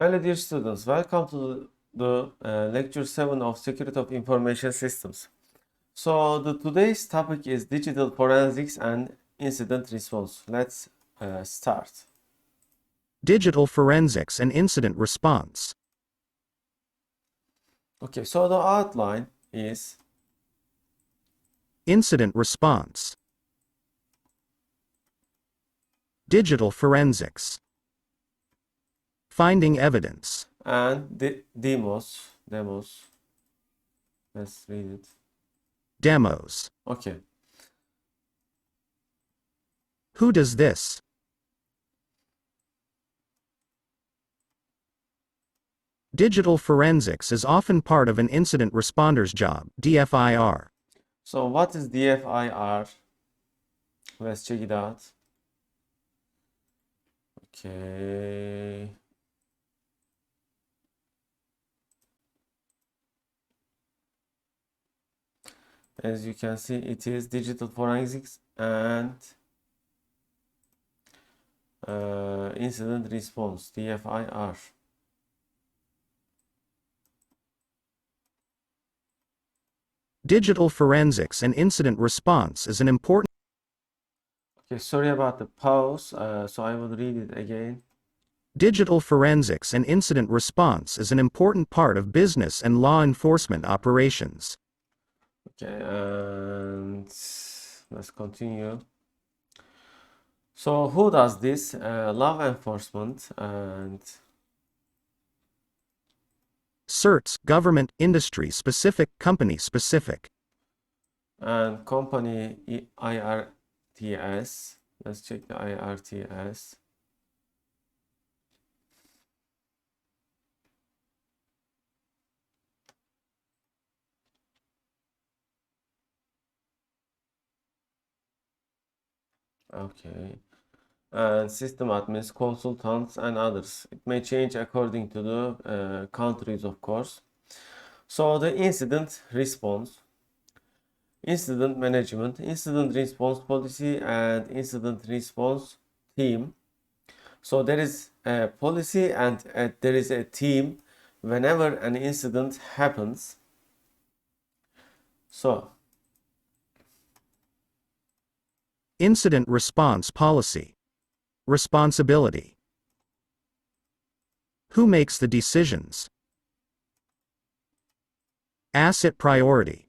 Hello dear students, welcome to the lecture 7 of Security of Information Systems. So today's topic is digital forensics and incident response. Let's start. Digital forensics and incident response. Okay, so the outline is Incident response. Digital forensics. Finding evidence. and demos. Let's read it. Demos. Okay. Who does this? Digital forensics is often part of an incident responder's job, DFIR. So what is DFIR? Let's check it out. Okay. As you can see, it is digital forensics and incident response, DFIR. Digital forensics and incident response is an important. Okay, sorry about the pause, so I will read it again. Digital forensics and incident response is an important part of business and law enforcement operations. Okay, and let's continue. So who does this? Law enforcement and CERTs, government, industry specific, company specific. company IRTS. Let's check the IRTS. Okay. And system admins, consultants, and others. It may change according to the countries, of course. So the incident response, incident management, incident response policy, and incident response team. So there is a policy and there is a team whenever an incident happens. So Incident response policy. Responsibility. Who makes the decisions? Asset priority.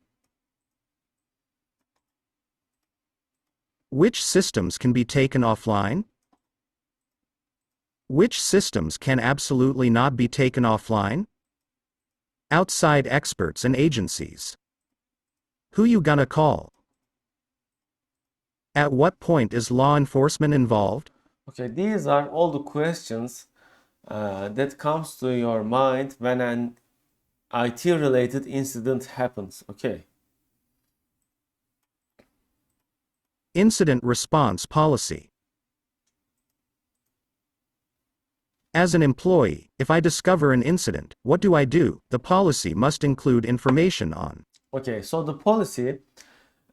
Which systems can be taken offline? Which systems can absolutely not be taken offline? Outside experts and agencies. Who you gonna call? At what point is law enforcement involved? okay, these are all the questions that comes to your mind when an IT related incident happens. Okay. Incident response policy. As an employee, if I discover an incident, what do I do? The policy must include information on. Okay, so the policy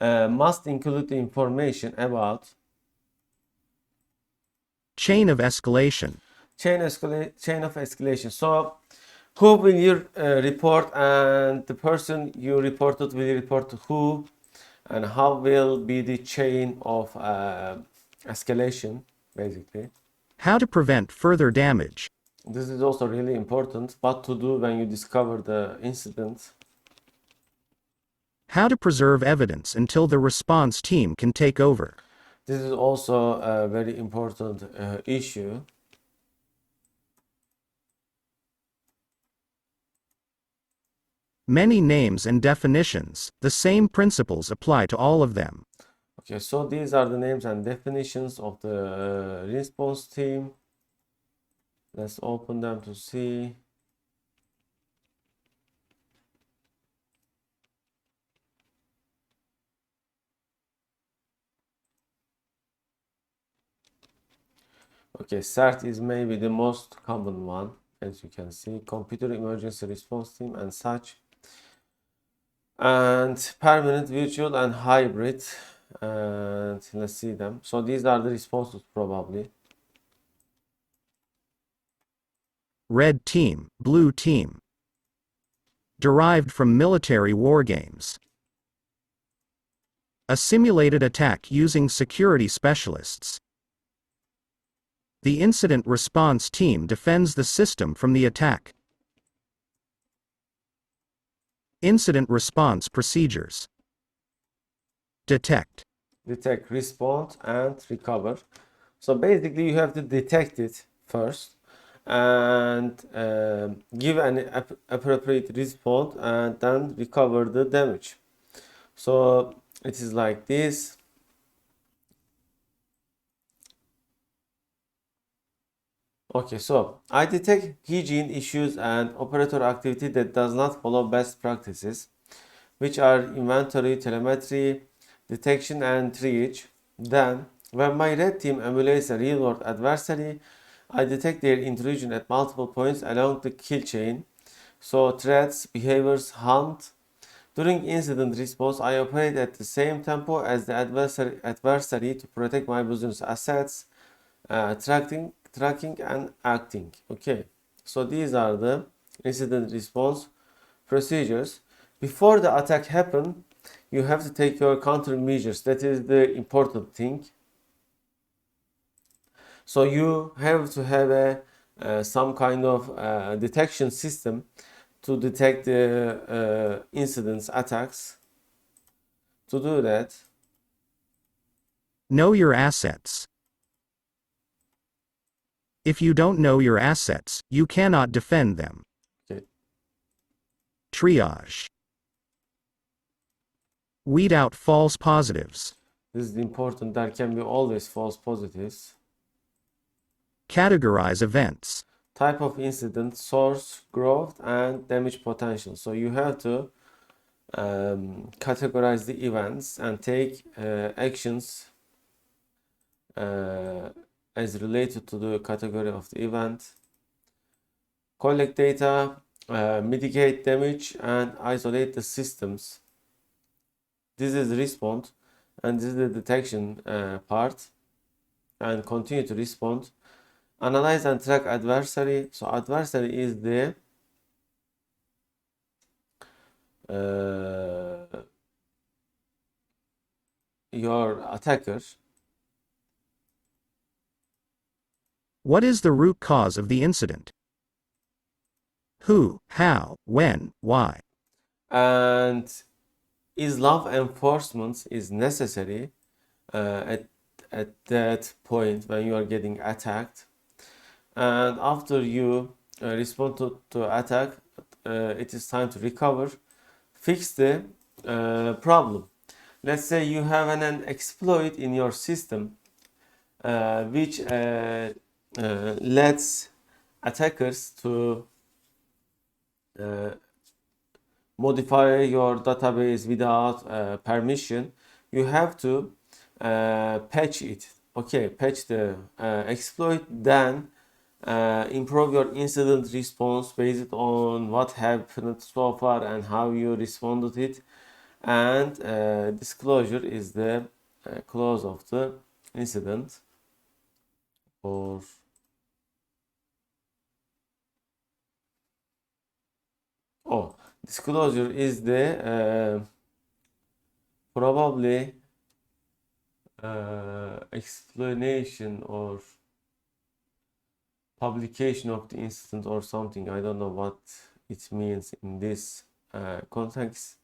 must include the information about Chain of escalation. chain of escalation. So who will you report, and the person you reported will report to who, and how will be the chain of escalation, basically. How to prevent further damage. This is also really important. What to do when you discover the incident. How to preserve evidence until the response team can take over. This is also a very important issue. Many names and definitions, the same principles apply to all of them. Okay, so these are the names and definitions of the response team. Let's open them to see. Okay, CERT is maybe the most common one, as you can see. Computer Emergency Response Team and such. And permanent, virtual, and hybrid. And let's see them. So these are the responses probably. red team, blue team. Derived from military wargames. A simulated attack using security specialists. The incident response team defends the system from the attack. Incident response procedures. Detect. Detect, respond, and recover. So basically you have to detect it first and give an appropriate response and then recover the damage. So it is like this. Okay, so I detect hygiene issues and operator activity that does not follow best practices, which are inventory, telemetry, detection, and triage. Then, when my red team emulates a real-world adversary, I detect their intrusion at multiple points along the kill chain. So threats, behaviors, hunt. During incident response, I operate at the same tempo as the adversary to protect my business assets, tracking and acting. Okay, so these are the incident response procedures. Before the attack happen, you have to take your countermeasures. That is the important thing. So you have to have some kind of detection system to detect the incidents, attacks. To do that, Know your assets. If you don't know your assets, you cannot defend them. okay, Triage. Weed out false positives. this is important. There can be always false positives. Categorize events. Type of incident, source, growth, and damage potential. So you have to categorize the events and take actions as related to the category of the event. Collect data, mitigate damage, and isolate the systems. This is respond, and this is the detection part, and continue to respond. Analyze and track adversary. So adversary is the your attacker. What is the root cause of the incident? Who, how, when, why? And is law enforcement is necessary at that point when you are getting attacked, and after you respond to attack, it is time to recover, fix the problem. Let's say you have an exploit in your system which lets attackers to modify your database without permission. You have to patch it. Okay, patch the exploit, then improve your incident response based on what happened so far and how you responded it. And disclosure is the close of the incident, or oh, disclosure is the probably explanation or publication of the incident or something. I don't know what it means in this context.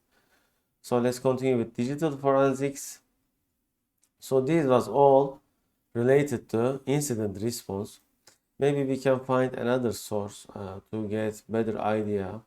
So let's continue with digital forensics. So this was all related to incident response. Maybe we can find another source to get better idea.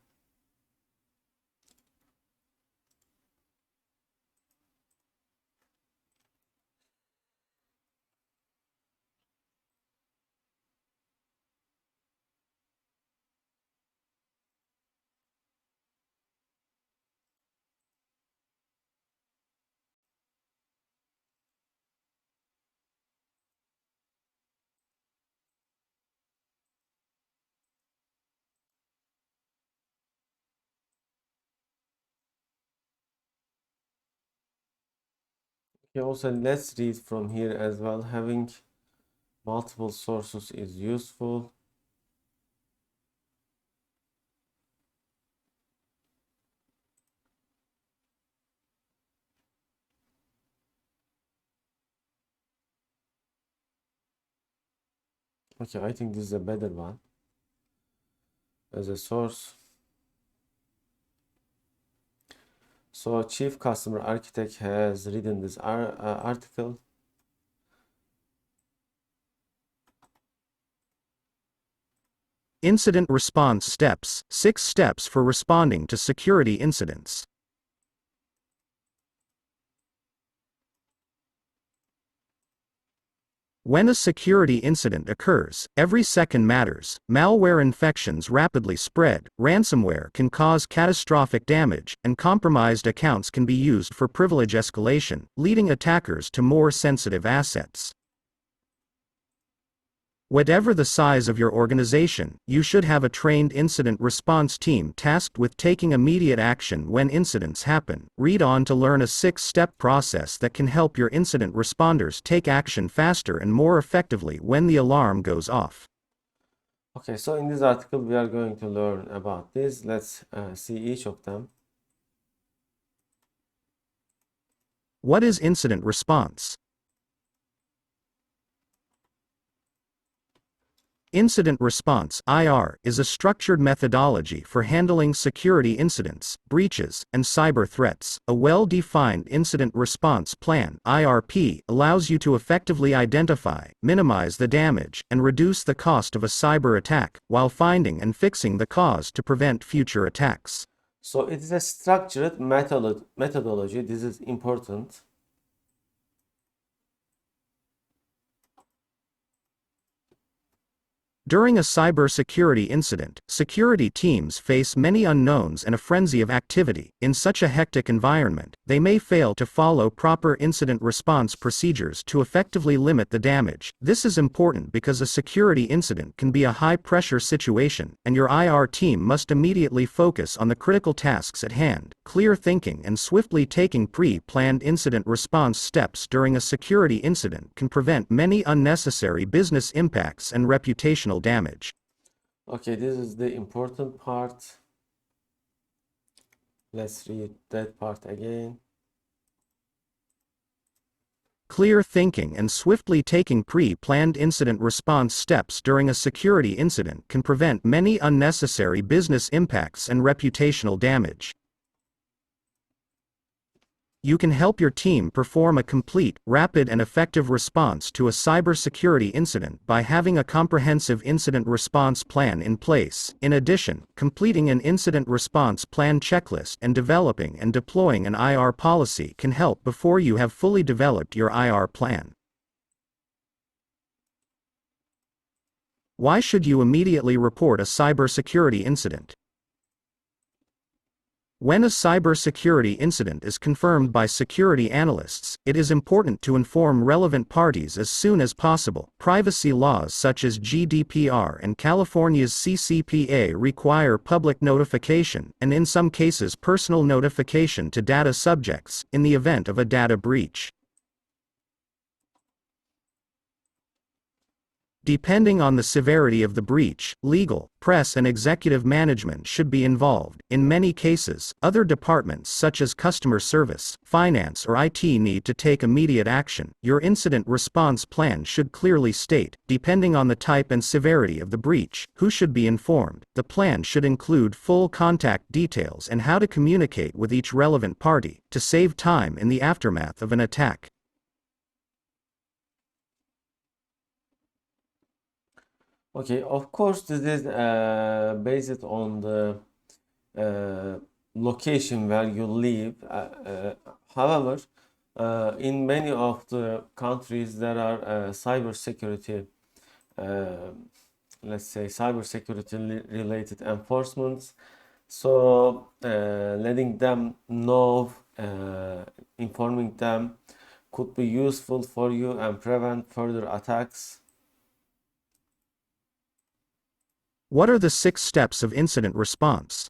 Okay, also let's read from here as well. Having multiple sources is useful. Okay, I think this is a better one as a source. So Chief Customer Architect has written this article. Incident response steps, 6 steps for responding to security incidents. When a security incident occurs, every second matters. Malware infections rapidly spread, ransomware can cause catastrophic damage, and compromised accounts can be used for privilege escalation, leading attackers to more sensitive assets. Whatever the size of your organization, you should have a trained incident response team tasked with taking immediate action when incidents happen. Read on to learn a 6-step process that can help your incident responders take action faster and more effectively when the alarm goes off. Okay, so in this article we are going to learn about this. Let's see each of them. What is incident response? Incident response (IR) is a structured methodology for handling security incidents, breaches, and cyber threats. A well-defined incident response plan (IRP) allows you to effectively identify, minimize the damage, and reduce the cost of a cyber attack, while finding and fixing the cause to prevent future attacks. So it is a structured methodology. This is important. During a cybersecurity incident, security teams face many unknowns and a frenzy of activity. In such a hectic environment, they may fail to follow proper incident response procedures to effectively limit the damage. This is important because a security incident can be a high-pressure situation, and your IR team must immediately focus on the critical tasks at hand. Clear thinking and swiftly taking pre-planned incident response steps during a security incident can prevent many unnecessary business impacts and reputational damage. Okay, this is the important part. Let's read that part again. Clear thinking and swiftly taking pre-planned incident response steps during a security incident can prevent many unnecessary business impacts and reputational damage. You can help your team perform a complete, rapid and effective response to a cybersecurity incident by having a comprehensive incident response plan in place. In addition, completing an incident response plan checklist and developing and deploying an IR policy can help before you have fully developed your IR plan. Why should you immediately report a cybersecurity incident? When a cybersecurity incident is confirmed by security analysts, it is important to inform relevant parties as soon as possible. Privacy laws such as GDPR and California's CCPA require public notification, and in some cases personal notification to data subjects, in the event of a data breach. Depending on the severity of the breach, legal, press and executive management should be involved. In many cases, other departments such as customer service, finance or IT need to take immediate action. Your incident response plan should clearly state, depending on the type and severity of the breach, who should be informed. The plan should include full contact details and how to communicate with each relevant party, to save time in the aftermath of an attack. Okay, of course, this is based on the location where you live. However, in many of the countries, there are cybersecurity, let's say, cybersecurity related enforcements. So, letting them know, informing them could be useful for you and prevent further attacks. What are the 6 steps of incident response?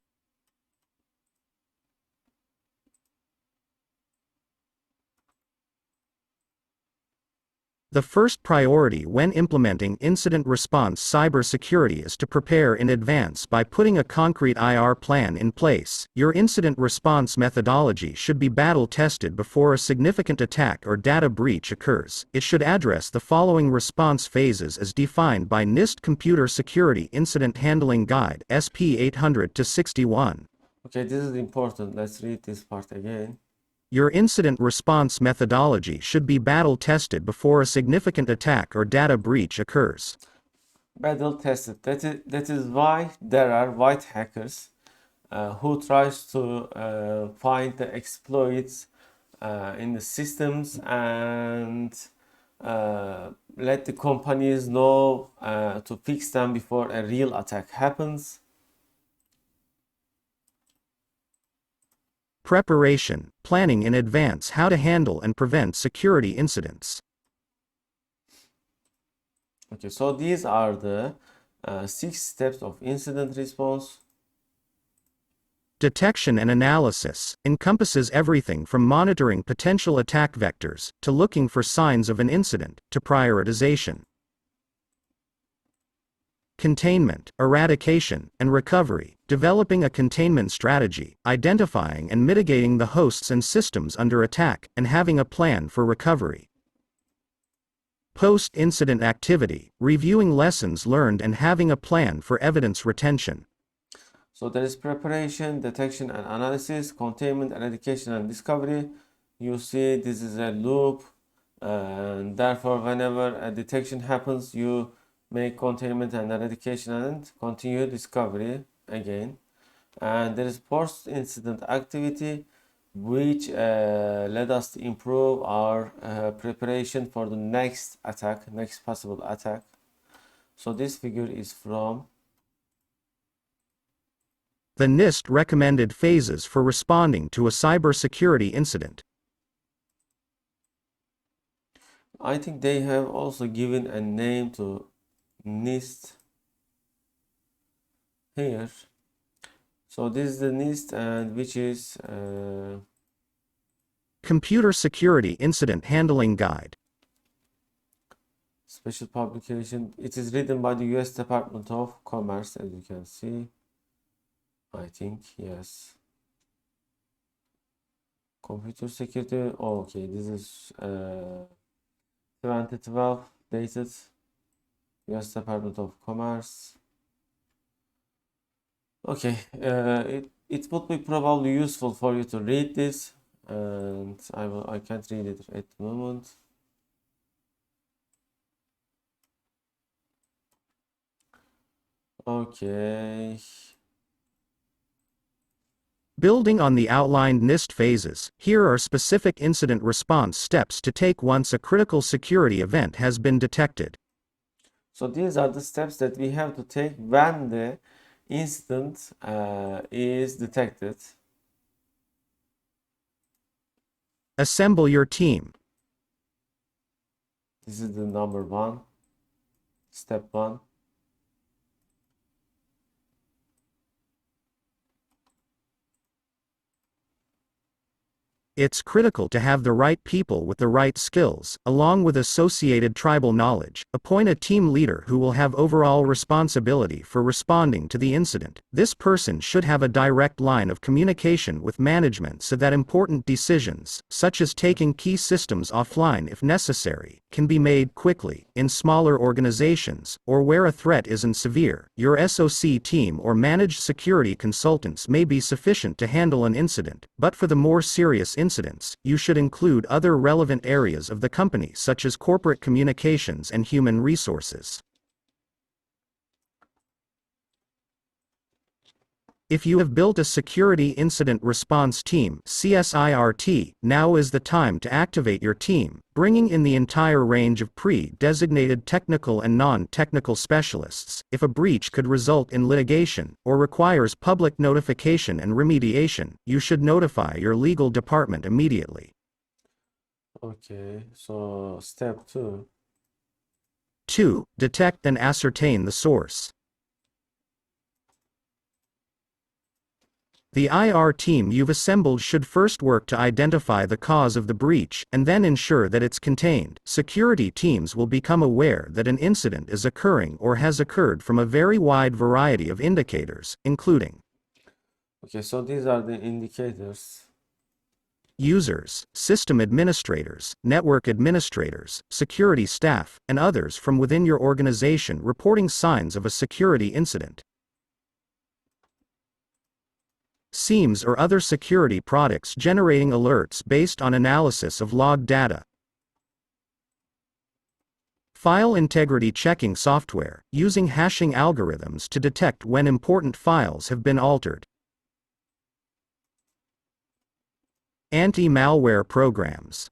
The first priority when implementing incident response cybersecurity is to prepare in advance by putting a concrete IR plan in place. Your incident response methodology should be battle tested before a significant attack or data breach occurs. It should address the following response phases as defined by NIST Computer Security Incident Handling Guide, SP 800-61. Okay, this is important. Let's read this part again. Your incident response methodology should be battle tested before a significant attack or data breach occurs. Battle tested. That is why there are white hackers who tries to find the exploits in the systems and let the companies know to fix them before a real attack happens. Preparation, planning in advance how to handle and prevent security incidents. Okay, so these are the 6 steps of incident response. Detection and analysis encompasses everything from monitoring potential attack vectors, to looking for signs of an incident, to prioritization. Containment, eradication, and recovery, developing a containment strategy, identifying and mitigating the hosts and systems under attack, and having a plan for recovery. Post-incident activity, reviewing lessons learned and having a plan for evidence retention. So there is preparation, detection and analysis, containment, eradication and discovery. You see this is a loop, and therefore whenever a detection happens, you make containment and eradication and continue discovery again. And there is post-incident activity, which led us to improve our preparation for the next attack, next possible attack. So this figure is from the NIST recommended phases for responding to a cybersecurity incident. I think they have also given a name to NIST here. So this is the NIST, and which is Computer Security Incident Handling Guide. special publication. It is written by the US Department of Commerce, as you can see. I think, yes. Computer security. Oh, okay, this is 2012 dated. US Department of Commerce. Okay, it would be probably useful for you to read this, and I can't read it at the moment. Okay. Building on the outlined NIST phases, here are specific incident response steps to take once a critical security event has been detected. So these are the steps that we have to take when the incident is detected. Assemble your team. This is the number 1, step 1. It's critical to have the right people with the right skills, along with associated tribal knowledge. Appoint a team leader who will have overall responsibility for responding to the incident. This person should have a direct line of communication with management so that important decisions, such as taking key systems offline if necessary, can be made quickly. In smaller organizations, or where a threat isn't severe, your SOC team or managed security consultants may be sufficient to handle an incident, but for the more serious incidents, you should include other relevant areas of the company such as corporate communications and human resources. If you have built a Security Incident Response Team (CSIRT), now is the time to activate your team, bringing in the entire range of pre-designated technical and non-technical specialists. If a breach could result in litigation, or requires public notification and remediation, you should notify your legal department immediately. Okay, so step 2. 2. Detect and ascertain the source. The IR team you've assembled should first work to identify the cause of the breach, and then ensure that it's contained. Security teams will become aware that an incident is occurring or has occurred from a very wide variety of indicators, including Okay, so these are the indicators. users, system administrators, network administrators, security staff, and others from within your organization reporting signs of a security incident. SEAMs or other security products generating alerts based on analysis of log data. File integrity checking software, using hashing algorithms to detect when important files have been altered. Anti-malware programs.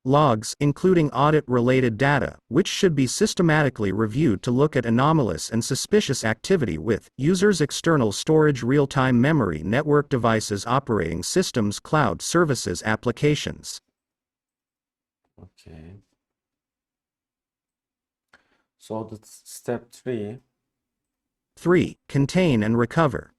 Logs, including audit-related data, which should be systematically reviewed to look at anomalous and suspicious activity with users' external storage, real-time memory, network devices, operating systems, cloud services, applications. Okay. So that's step 3. 3. Contain and recover.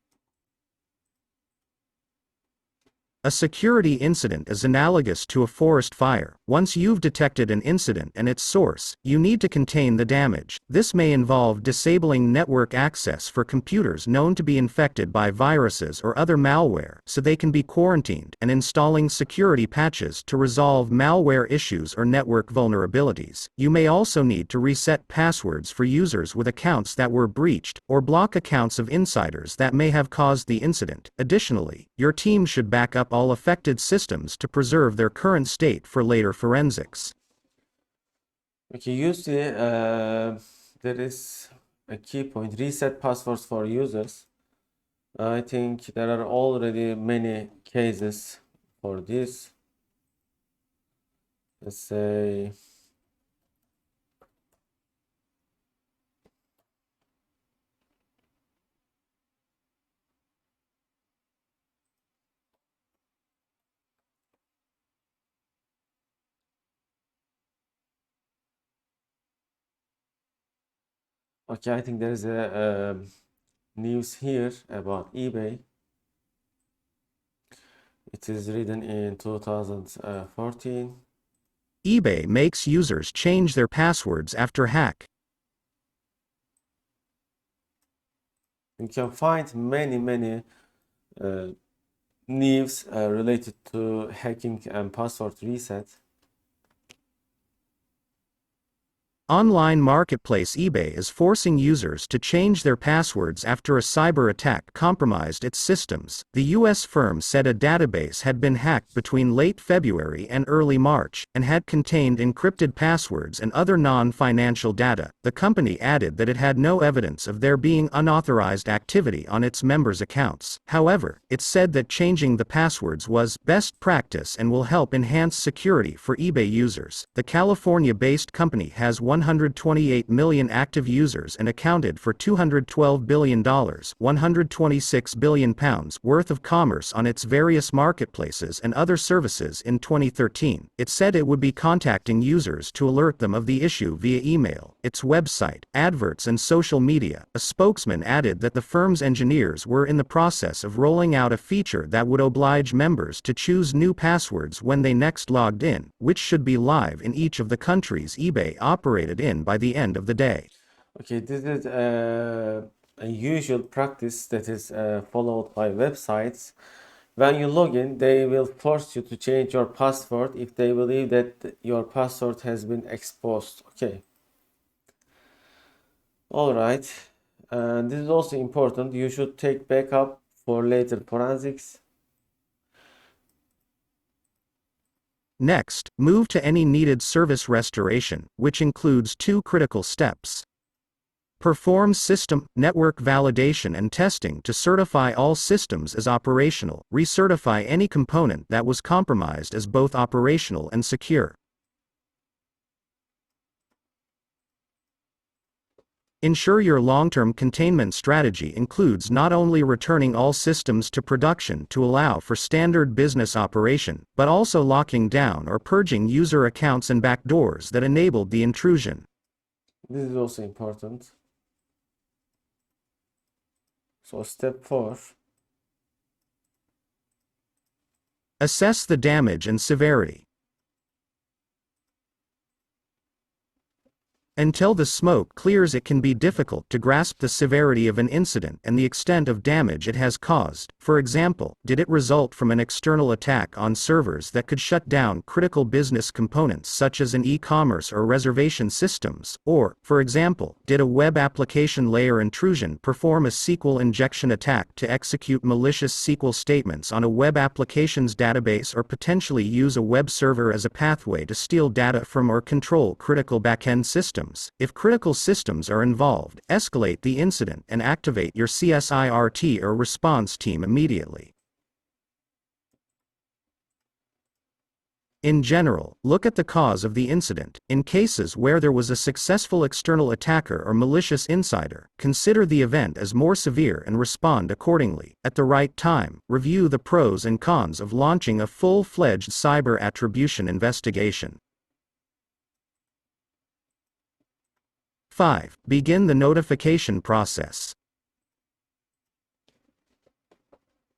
A security incident is analogous to a forest fire. Once you've detected an incident and its source, you need to contain the damage. This may involve disabling network access for computers known to be infected by viruses or other malware so they can be quarantined, and installing security patches to resolve malware issues or network vulnerabilities. You may also need to reset passwords for users with accounts that were breached, or block accounts of insiders that may have caused the incident. Additionally, your team should back up all affected systems to preserve their current state for later forensics. Okay, you see, there is a key point, reset passwords for users. I think there are already many cases for this. Let's say okay, I think there is a news here about eBay. It is written in 2014. eBay makes users change their passwords after hack. You can find many news related to hacking and password reset. Online marketplace eBay is forcing users to change their passwords after a cyber attack compromised its systems. The US firm said a database had been hacked between late February and early March, and had contained encrypted passwords and other non-financial data. The company added that it had no evidence of there being unauthorized activity on its members' accounts. However, it said that changing the passwords was best practice and will help enhance security for eBay users. The California-based company has 128 million active users and accounted for $212 billion, £126 billion worth of commerce on its various marketplaces and other services in 2013. It said it would be contacting users to alert them of the issue via email, its website, adverts, and social media. A spokesman added that the firm's engineers were in the process of rolling out a feature that would oblige members to choose new passwords when they next logged in, which should be live in each of the countries eBay operated in by the end of the day. Okay, this is a usual practice that is followed by websites. When you log in, they will force you to change your password if they believe that your password has been exposed. Okay. All right. And this is also important. You should take backup for later forensics. Next, move to any needed service restoration, which includes 2 critical steps. Perform system, network validation and testing to certify all systems as operational. Recertify any component that was compromised as both operational and secure. Ensure your long-term containment strategy includes not only returning all systems to production to allow for standard business operation, but also locking down or purging user accounts and backdoors that enabled the intrusion. This is also important. So step 4. Assess the damage and severity. Until the smoke clears, it can be difficult to grasp the severity of an incident and the extent of damage it has caused. For example, did it result from an external attack on servers that could shut down critical business components such as an e-commerce or reservation systems? Or, for example, did a web application layer intrusion perform a SQL injection attack to execute malicious SQL statements on a web application's database, or potentially use a web server as a pathway to steal data from or control critical backend systems? If critical systems are involved, escalate the incident and activate your CSIRT or response team immediately. In general, look at the cause of the incident. In cases where there was a successful external attacker or malicious insider, consider the event as more severe and respond accordingly. At the right time, review the pros and cons of launching a full-fledged cyber attribution investigation. 5. Begin the notification process.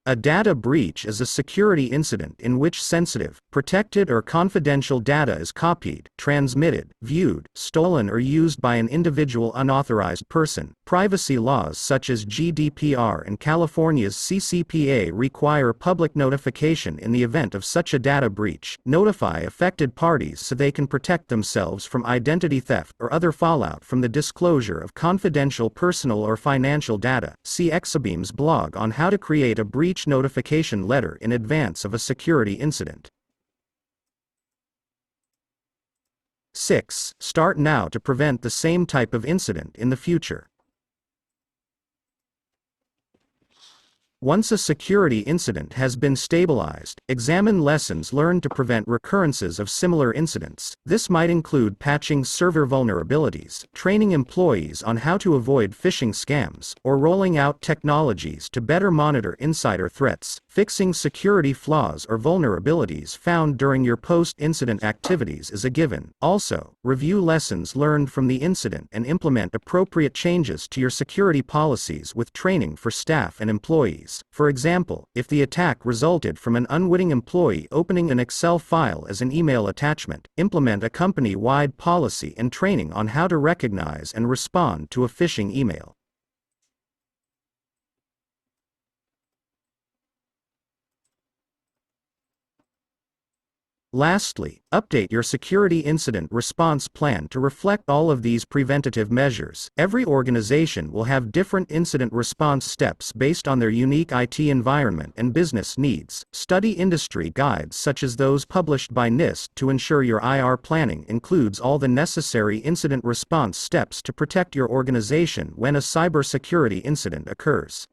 A data breach is a security incident in which sensitive, protected or confidential data is copied, transmitted, viewed, stolen or used by an individual unauthorized person. Privacy laws such as GDPR and California's CCPA require public notification in the event of such a data breach. Notify affected parties so they can protect themselves from identity theft or other fallout from the disclosure of confidential personal or financial data. See Exabeam's blog on how to create a breach notification letter in advance of a security incident. 6. Start now to prevent the same type of incident in the future. Once a security incident has been stabilized, examine lessons learned to prevent recurrences of similar incidents. This might include patching server vulnerabilities, training employees on how to avoid phishing scams, or rolling out technologies to better monitor insider threats. Fixing security flaws or vulnerabilities found during your post-incident activities is a given. Also, review lessons learned from the incident and implement appropriate changes to your security policies with training for staff and employees. For example, if the attack resulted from an unwitting employee opening an Excel file as an email attachment, implement a company-wide policy and training on how to recognize and respond to a phishing email. Lastly, update your security incident response plan to reflect all of these preventative measures. Every organization will have different incident response steps based on their unique IT environment and business needs. Study industry guides such as those published by NIST to ensure your IR planning includes all the necessary incident response steps to protect your organization when a cybersecurity incident occurs.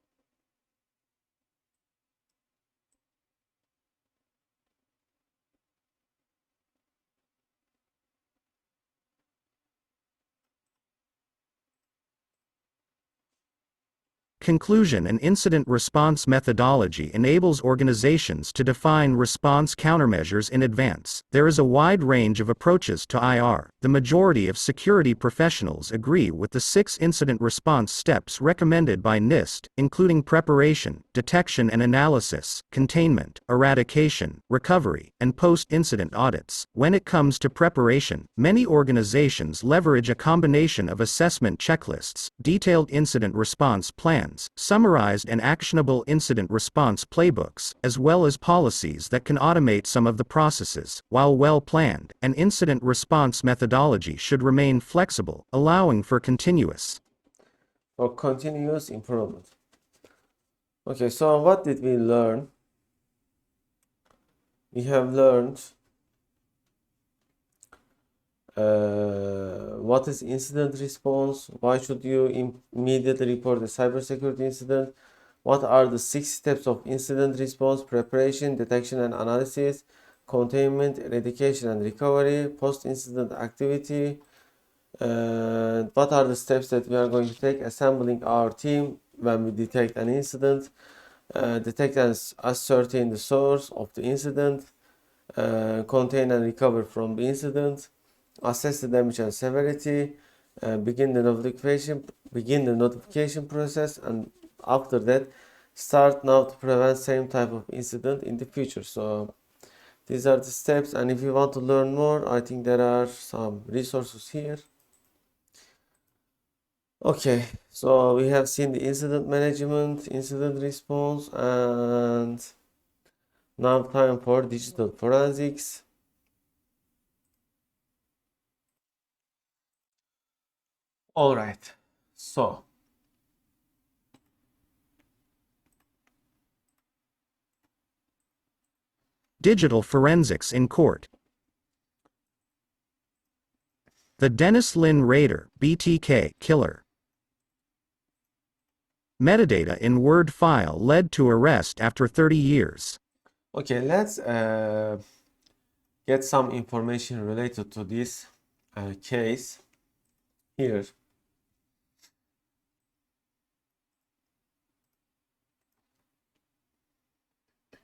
Conclusion: an incident response methodology enables organizations to define response countermeasures in advance. There is a wide range of approaches to IR. The majority of security professionals agree with the 6 incident response steps recommended by NIST, including preparation, detection and analysis, containment, eradication, recovery, and post-incident audits. When it comes to preparation, many organizations leverage a combination of assessment checklists, detailed incident response plans, summarized and actionable incident response playbooks, as well as policies that can automate some of the processes. While well planned, an incident response methodology should remain flexible, allowing for continuous improvement. Okay, so what did we learn? We have learned what is incident response, why should you immediately report a cybersecurity incident, what are the 6 steps of incident response: preparation, detection and analysis, containment, eradication and recovery, post-incident activity, what are the steps that we are going to take: assembling our team when we detect an incident, detect and ascertain the source of the incident, contain and recover from the incident, assess the damage and severity, begin the notification process, and after that, start now to prevent same type of incident in the future. So these are the steps, and if you want to learn more, I think there are some resources here. Okay, so we have seen the incident management, incident response, and now time for digital forensics. All right, so Digital forensics in court. The Dennis Lynn Rader, BTK, killer. Metadata in Word file led to arrest after 30 years. okay, let's get some information related to this case here.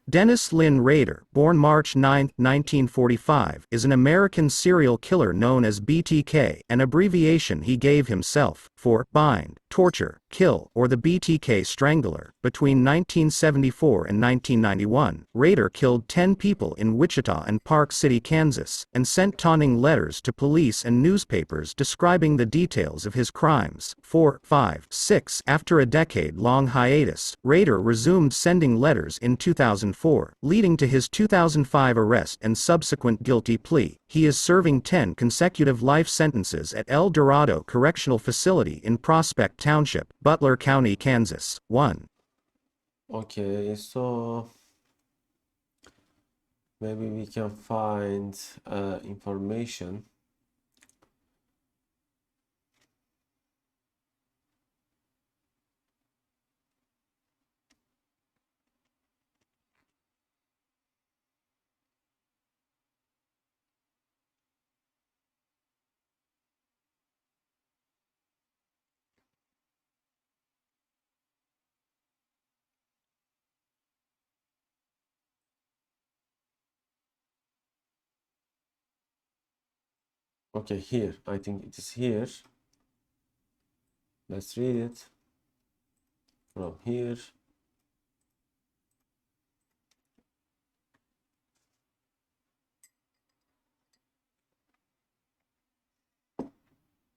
Dennis Lynn Rader, born March 9, 1945, is an American serial killer known as BTK, an abbreviation he gave himself, for bind, torture, kill, or the BTK Strangler. Between 1974 and 1991, Rader killed 10 people in Wichita and Park City, Kansas, and sent taunting letters to police and newspapers describing the details of his crimes. 4, 5, 6. After a decade-long hiatus, Rader resumed sending letters in 2004, leading to his 2005 arrest and subsequent guilty plea. He is serving 10 consecutive life sentences at El Dorado Correctional Facility in Prospect Township, Butler County, Kansas. 1. Okay, so maybe we can find information. Okay, here, I think it is here. Let's read it from here.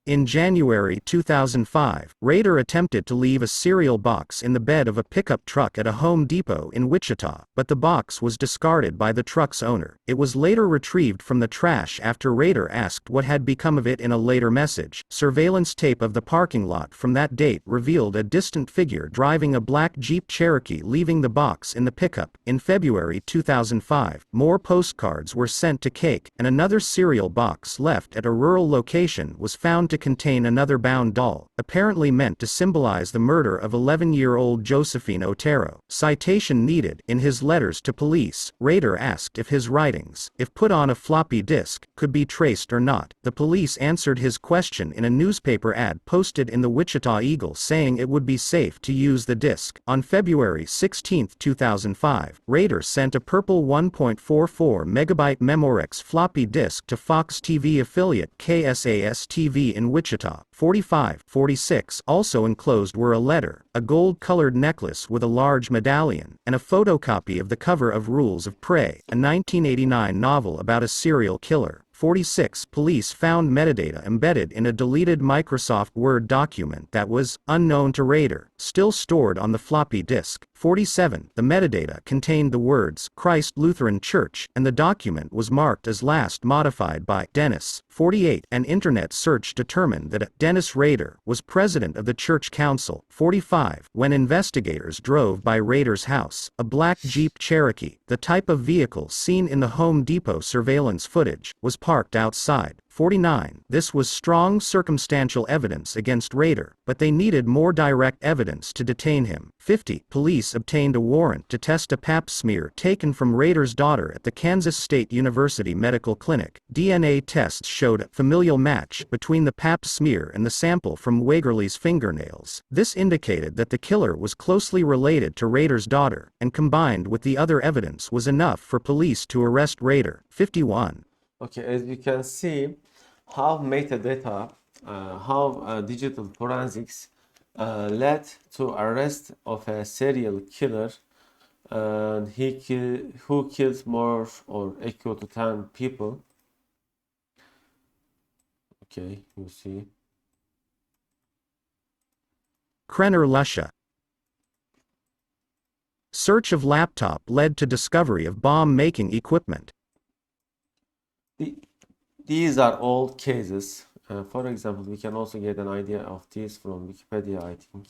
In January 2005, Rader attempted to leave a cereal box in the bed of a pickup truck at a Home Depot in Wichita, but the box was discarded by the truck's owner. It was later retrieved from the trash after Rader asked what had become of it in a later message. Surveillance tape of the parking lot from that date revealed a distant figure driving a black Jeep Cherokee leaving the box in the pickup. In February 2005, more postcards were sent to Cake, and another cereal box left at a rural location was found to contain another bound doll, apparently meant to symbolize the murder of 11-year-old Josephine Otero. Citation needed. In his letters to police, Rader asked if his writings, if put on a floppy disk, could be traced or not. The police answered his question in a newspaper ad posted in the Wichita Eagle saying it would be safe to use the disk. On February 16, 2005, Rader sent a purple 1.44 megabyte Memorex floppy disk to Fox TV affiliate KSAS-TV in Wichita. 45-46. Also enclosed were a letter, a gold-colored necklace with a large medallion, and a photocopy of the cover of Rules of Prey, a 1989 novel about a serial killer. 46. Police found metadata embedded in a deleted Microsoft Word document that was, unknown to Rader, still stored on the floppy disk. 47. The metadata contained the words Christ Lutheran Church, and the document was marked as last modified by Dennis. 48. An internet search determined that Dennis Rader was president of the church council. 45. When investigators drove by Rader's house, a black Jeep Cherokee, the type of vehicle seen in the Home Depot surveillance footage, was parked outside. 49. This was strong circumstantial evidence against Rader, but they needed more direct evidence to detain him. 50. Police obtained a warrant to test a pap smear taken from Rader's daughter at the Kansas State University Medical Clinic. DNA tests showed a familial match between the pap smear and the sample from Wagerly's fingernails. This indicated that the killer was closely related to Rader's daughter, and combined with the other evidence was enough for police to arrest Rader. 51. Okay, as you can see, how metadata, how digital forensics led to arrest of a serial killer, and who killed more or equal to 10 people. Okay, you see. Krenner Lusha. Search of laptop led to discovery of bomb-making equipment. These are all cases. For example, we can also get an idea of these from Wikipedia, I think.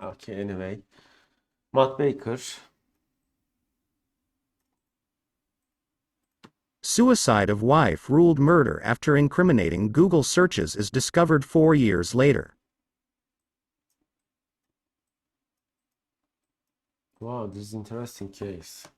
Okay, anyway. Matt Baker. Suicide of wife ruled murder after incriminating Google searches is discovered 4 years later. Wow, this is an interesting case.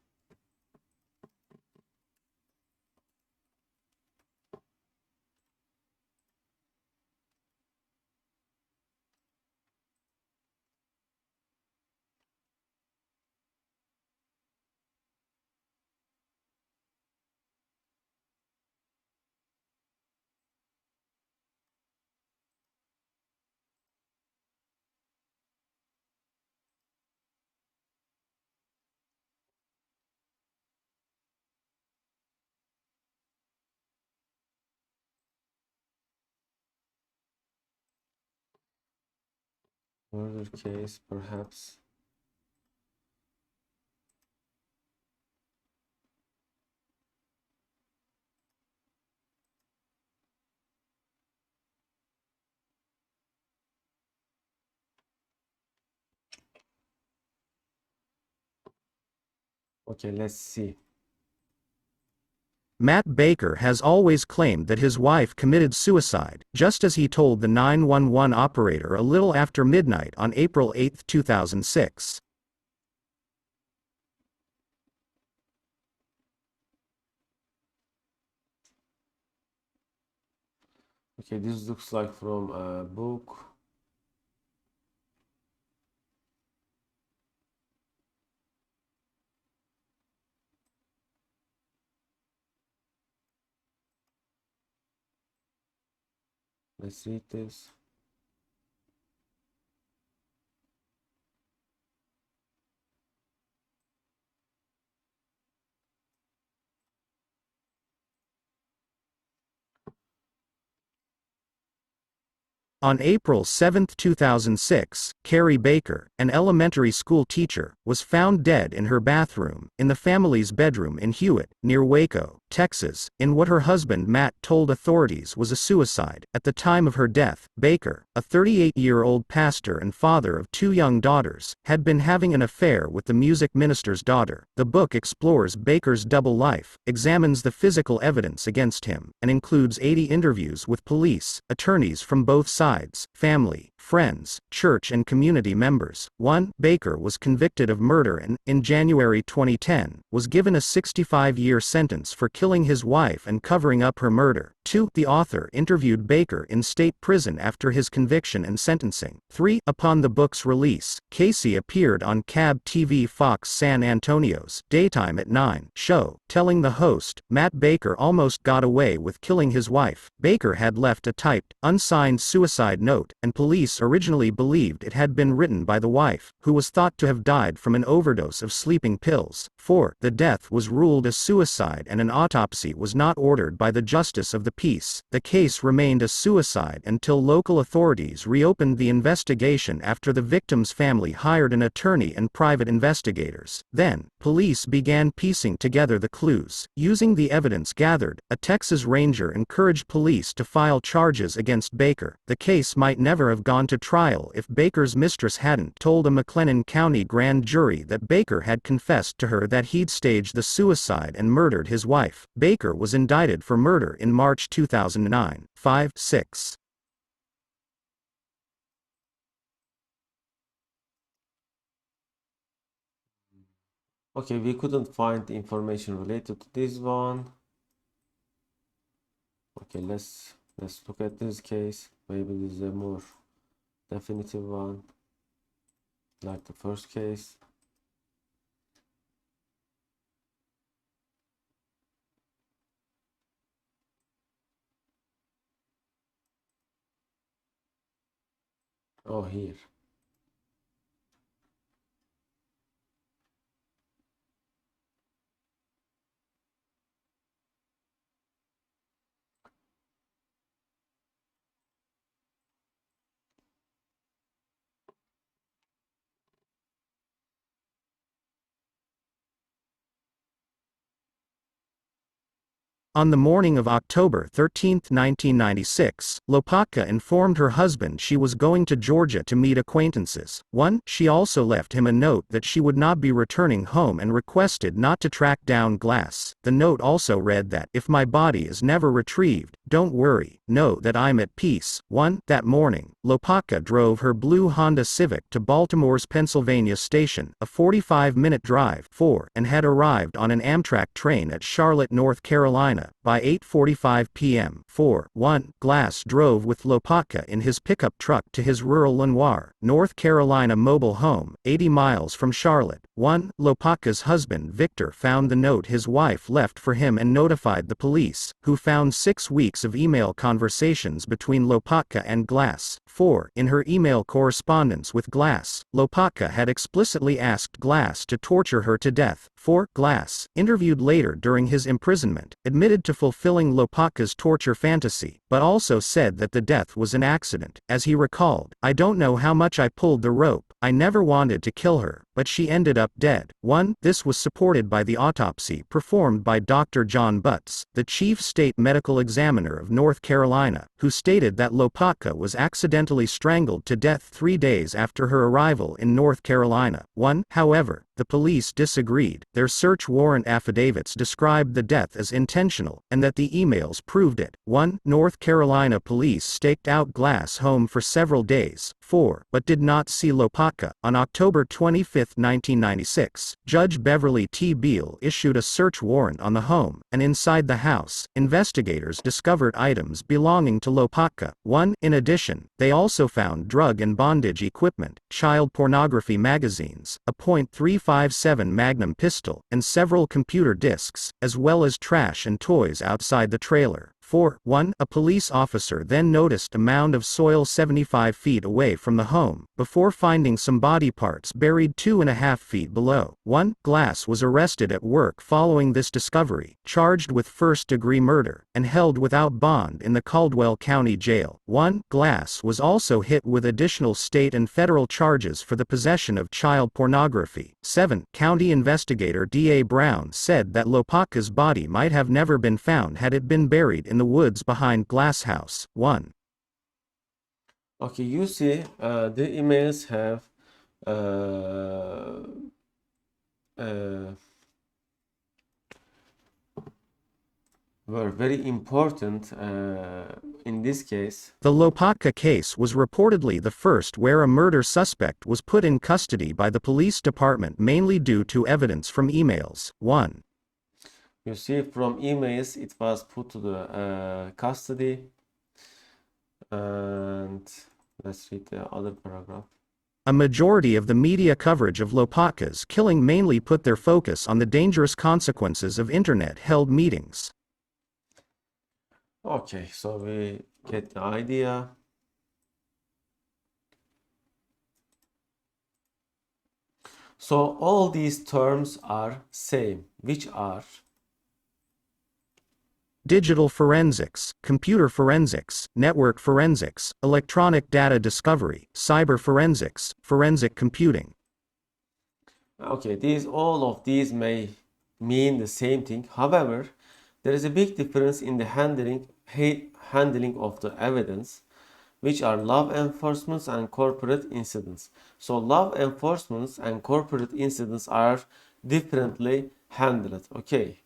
Murder case, perhaps. Okay, let's see. Matt Baker has always claimed that his wife committed suicide, just as he told the 911 operator a little after midnight on April 8, 2006. Okay, this looks like from a book. Let's read this. On April 7, 2006, Carrie Baker, an elementary school teacher, was found dead in her bathroom, in the family's bedroom in Hewitt, near Waco, Texas, in what her husband Matt told authorities was a suicide. At the time of her death, Baker, a 38-year-old pastor and father of 2 young daughters, had been having an affair with the music minister's daughter. The book explores Baker's double life, examines the physical evidence against him, and includes 80 interviews with police, attorneys from both sides, family, friends, church and community members. 1. Baker was convicted of murder and, in January 2010, was given a 65-year sentence for killing his wife and covering up her murder. 2. The author interviewed Baker in state prison after his conviction and sentencing. 3. Upon the book's release, Casey appeared on Cab TV Fox San Antonio's Daytime at 9 show, telling the host, Matt Baker almost got away with killing his wife. Baker had left a typed, unsigned suicide note, and police originally believed it had been written by the wife, who was thought to have died from an overdose of sleeping pills. 4. The death was ruled a suicide and an autopsy was not ordered by the justice of the peace. The case remained a suicide until local authorities reopened the investigation after the victim's family hired an attorney and private investigators. Then, police began piecing together the clues. Using the evidence gathered, a Texas Ranger encouraged police to file charges against Baker. The case might never have gone to trial if Baker's mistress hadn't told a McLennan County grand jury that Baker had confessed to her that he'd staged the suicide and murdered his wife. Baker was indicted for murder in March 2009. 5-6. Okay, we couldn't find information related to this one. Okay, let's look at this case. Maybe this is a more definitive one, like the first case. Oh, here. On the morning of October 13, 1996, Lopatka informed her husband she was going to Georgia to meet acquaintances. 1. She also left him a note that she would not be returning home and requested not to track down Glass. The note also read that, "If my body is never retrieved, don't worry, know that I'm at peace." 1. That morning, Lopatka drove her blue Honda Civic to Baltimore's Pennsylvania station, a 45-minute drive, 4, and had arrived on an Amtrak train at Charlotte, North Carolina, by 8:45 p.m. 4. 1. Glass drove with Lopatka in his pickup truck to his rural Lenoir, North Carolina mobile home, 80 miles from Charlotte. 1. Lopatka's husband Victor found the note his wife left for him and notified the police, who found 6 weeks of email conversations between Lopatka and Glass. 4. In her email correspondence with Glass, Lopatka had explicitly asked Glass to torture her to death. 4. Glass, interviewed later during his imprisonment, admitted to fulfilling Lopatka's torture fantasy, but also said that the death was an accident. As he recalled, "I don't know how much I pulled the rope, I never wanted to kill her, but she ended up dead." 1. This was supported by the autopsy performed by Dr. John Butts, the chief state medical examiner of North Carolina, who stated that Lopatka was accidentally strangled to death 3 days after her arrival in North Carolina. 1. However, the police disagreed. Their search warrant affidavits described the death as intentional, and that the emails proved it. 1. North Carolina police staked out Glass' home for several days. 4. But did not see Lopatka. On October 25, 1996, Judge Beverly T. Beale issued a search warrant on the home, and inside the house, investigators discovered items belonging to Lopatka. 1. In addition, they also found drug and bondage equipment, child pornography magazines, a .357 Magnum pistol, and several computer disks, as well as trash and toys outside the trailer. 4. 1. A police officer then noticed a mound of soil 75 feet away from the home, before finding some body parts buried 2.5 feet below. 1. Glass was arrested at work following this discovery, charged with first-degree murder, and held without bond in the Caldwell County Jail. 1. Glass was also hit with additional state and federal charges for the possession of child pornography. 7. County investigator D.A. Brown said that Lopatka's body might have never been found had it been buried in the woods behind Glass House. 1. Okay, you see, the emails have were very important in this case. The Lopatka case was reportedly the first where a murder suspect was put in custody by the police department mainly due to evidence from emails. 1. You see, from emails it was put to the custody. And let's read the other paragraph. A majority of the media coverage of Lopatka's killing mainly put their focus on the dangerous consequences of internet-held meetings. Okay, so we get the idea. So all these terms are same, which are digital forensics, computer forensics, network forensics, electronic data discovery, cyber forensics, forensic computing. Okay, all of these may mean the same thing. However, there is a big difference in the handling of the evidence, which are law enforcements and corporate incidents. So law enforcements and corporate incidents are differently handled. Okay.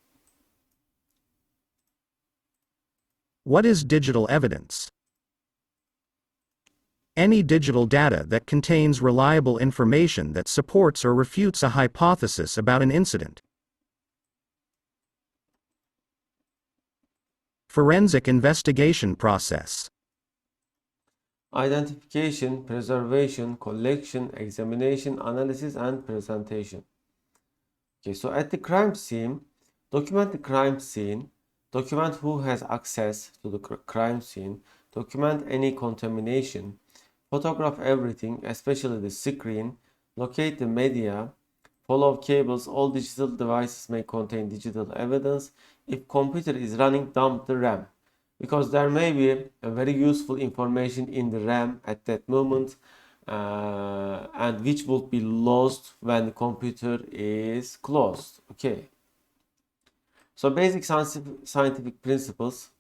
What is digital evidence? Any digital data that contains reliable information that supports or refutes a hypothesis about an incident. Forensic investigation process. Identification, preservation, collection, examination, analysis, and presentation. Okay, so at the crime scene, document the crime scene, document who has access to the crime scene, document any contamination, photograph everything, especially the screen, locate the media, follow cables. All digital devices may contain digital evidence. If computer is running, dump the RAM, because there may be a very useful information in the RAM at that moment, and which would be lost when the computer is closed. Okay, so basic scientific principles.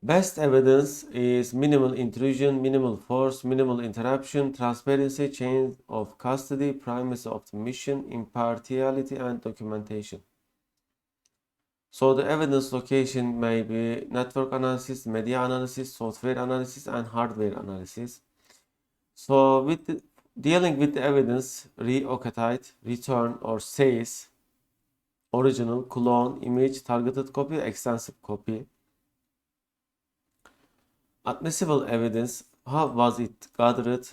Best evidence is minimal intrusion, minimal force, minimal interruption, transparency, chain of custody, primacy of the mission, impartiality, and documentation. So the evidence location may be network analysis, media analysis, software analysis, and hardware analysis. So dealing with the evidence, reoctite, return, or says, original, clone, image, targeted copy, extensive copy. Admissible evidence, how was it gathered,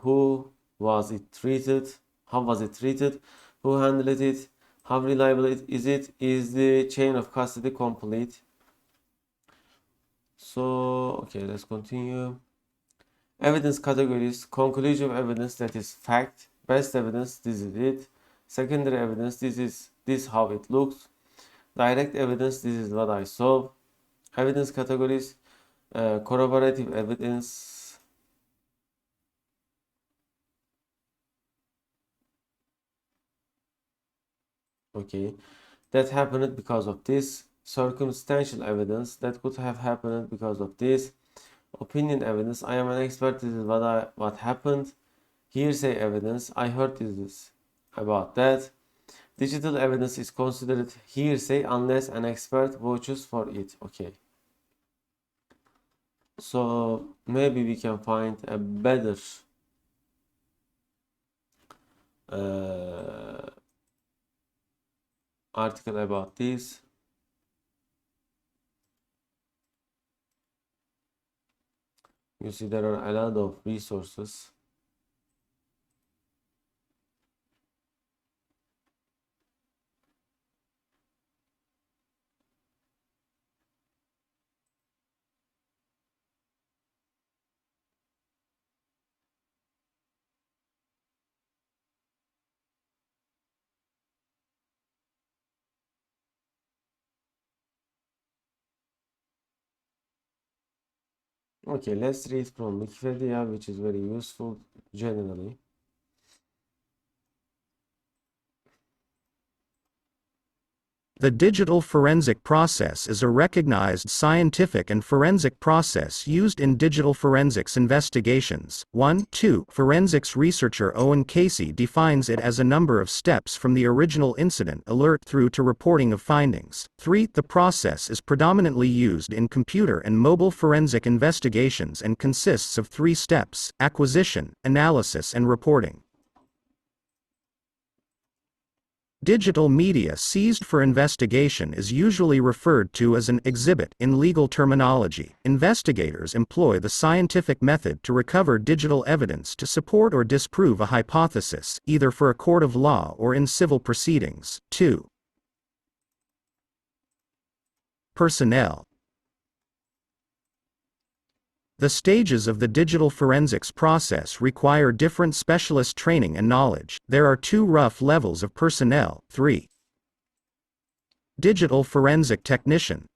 who was it treated, how was it treated, who handled it, how reliable is it, is the chain of custody complete. So, okay, let's continue. Evidence categories: conclusive evidence, that is fact; best evidence, this is it; secondary evidence, this how it looks; direct evidence, this is what I saw. Evidence categories: corroborative evidence, okay, that happened because of this; circumstantial evidence, that could have happened because of this; opinion evidence, I am an expert, this is what happened; hearsay evidence, I heard this about that; digital evidence is considered hearsay unless an expert vouches for it. Okay, so maybe we can find a better article about this. You see, there are a lot of resources. Okay, let's read from Wikipedia, which is very useful generally. The digital forensic process is a recognized scientific and forensic process used in digital forensics investigations. 2. Forensics researcher Owen Casey defines it as a number of steps from the original incident alert through to reporting of findings. 3. The process is predominantly used in computer and mobile forensic investigations and consists of 3 steps: acquisition, analysis, and reporting. Digital media seized for investigation is usually referred to as an exhibit in legal terminology. Investigators employ the scientific method to recover digital evidence to support or disprove a hypothesis, either for a court of law or in civil proceedings. 2. Personnel. The stages of the digital forensics process require different specialist training and knowledge. There are 2 rough levels of personnel. 3. Digital forensic technician.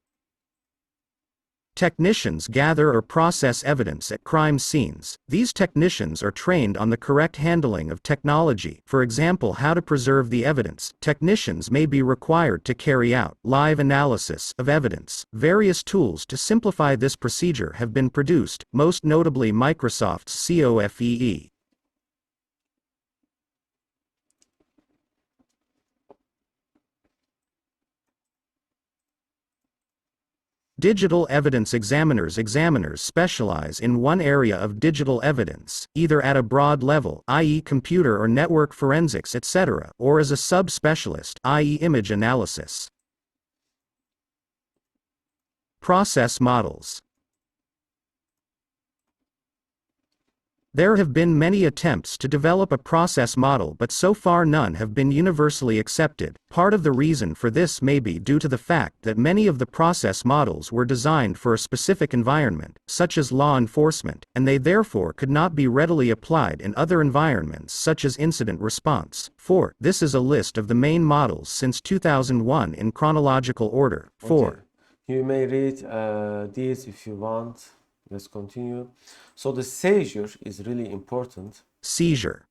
Technicians gather or process evidence at crime scenes. These technicians are trained on the correct handling of technology, for example, how to preserve the evidence. Technicians may be required to carry out live analysis of evidence. Various tools to simplify this procedure have been produced, most notably Microsoft's COFEE. Digital evidence examiners. Examiners specialize in one area of digital evidence, either at a broad level, i.e. computer or network forensics, etc., or as a sub-specialist, i.e. image analysis. Process models. There have been many attempts to develop a process model, but so far none have been universally accepted. Part of the reason for this may be due to the fact that many of the process models were designed for a specific environment, such as law enforcement, and they therefore could not be readily applied in other environments such as incident response. 4. This is a list of the main models since 2001 in chronological order. 4. Okay. You may read these if you want. Let's continue. So the seizure is really important. Seizure.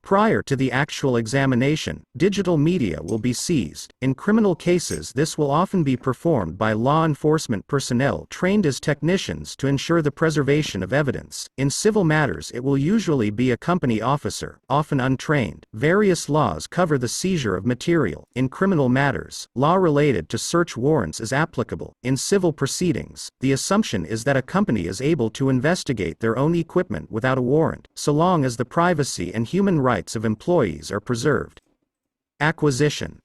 Prior to the actual examination, digital media will be seized. In criminal cases, this will often be performed by law enforcement personnel trained as technicians to ensure the preservation of evidence. In civil matters, it will usually be a company officer, often untrained. Various laws cover the seizure of material. In criminal matters, law related to search warrants is applicable. In civil proceedings, the assumption is that a company is able to investigate their own equipment without a warrant, so long as the privacy and human rights of employees are preserved. Acquisition.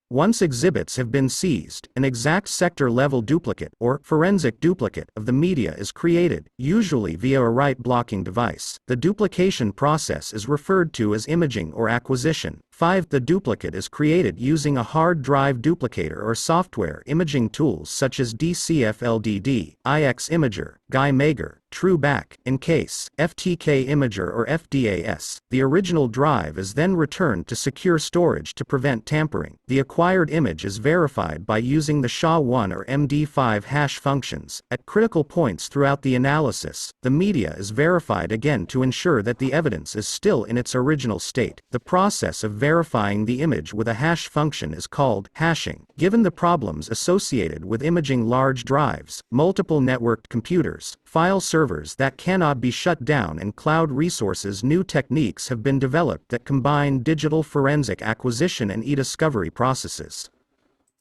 Once exhibits have been seized, an exact sector-level duplicate, or forensic duplicate, of the media is created, usually via a write-blocking device. The duplication process is referred to as imaging or acquisition. 5. The duplicate is created using a hard drive duplicator or software imaging tools such as DCF-LDD, IX Imager, GuyMager, TrueBack, Encase, FTK Imager or FDAS. The original drive is then returned to secure storage to prevent tampering. The acquired image is verified by using the SHA-1 or MD5 hash functions. At critical points throughout the analysis, the media is verified again to ensure that the evidence is still in its original state. The process of verifying the image with a hash function is called hashing. Given the problems associated with imaging large drives, multiple networked computers, file servers that cannot be shut down, and cloud resources, new techniques have been developed that combine digital forensic acquisition and e-discovery processes.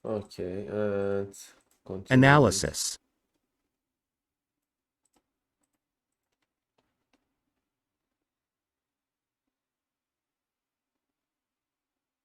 Okay, and continue. Analysis.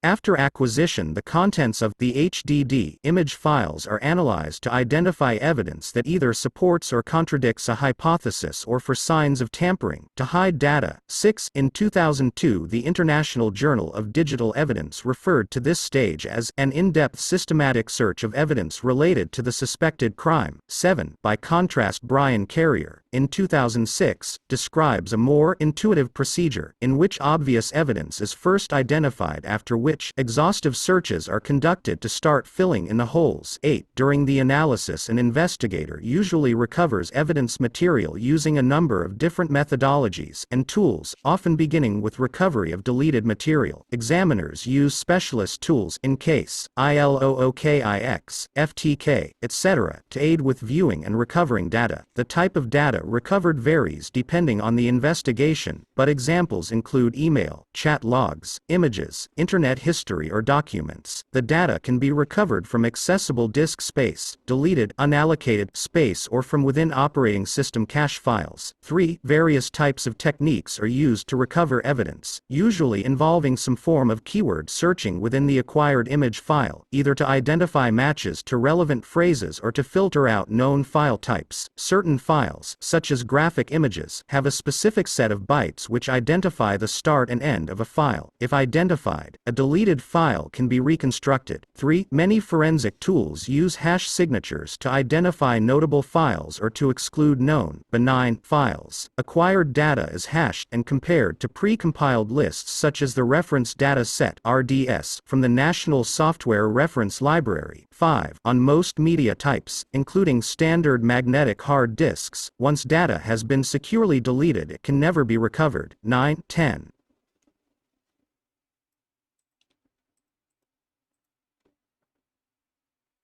After acquisition, the contents of the HDD image files are analyzed to identify evidence that either supports or contradicts a hypothesis or for signs of tampering, to hide data. 6. In 2002, the International Journal of Digital Evidence referred to this stage as an in-depth systematic search of evidence related to the suspected crime. 7. By contrast, Brian Carrier, in 2006, describes a more intuitive procedure in which obvious evidence is first identified, after which exhaustive searches are conducted to start filling in the holes. 8. During the analysis, an investigator usually recovers evidence material using a number of different methodologies and tools, often beginning with recovery of deleted material. Examiners use specialist tools, Encase, ILOOKIX, FTK, etc., to aid with viewing and recovering data. The type of data recovered varies depending on the investigation, but examples include email, chat logs, images, internet history, or documents. The data can be recovered from accessible disk space, deleted, unallocated space, or from within operating system cache files. 3. Various types of techniques are used to recover evidence, usually involving some form of keyword searching within the acquired image file, either to identify matches to relevant phrases or to filter out known file types. Certain files, such as graphic images, have a specific set of bytes which identify the start and end of a file. If identified, a deleted file can be reconstructed. 3. Many forensic tools use hash signatures to identify notable files or to exclude known, benign files. Acquired data is hashed and compared to pre-compiled lists such as the Reference Data Set (RDS) from the National Software Reference Library. 5. On most media types, including standard magnetic hard disks, once data has been securely deleted, it can never be recovered. 9. 10.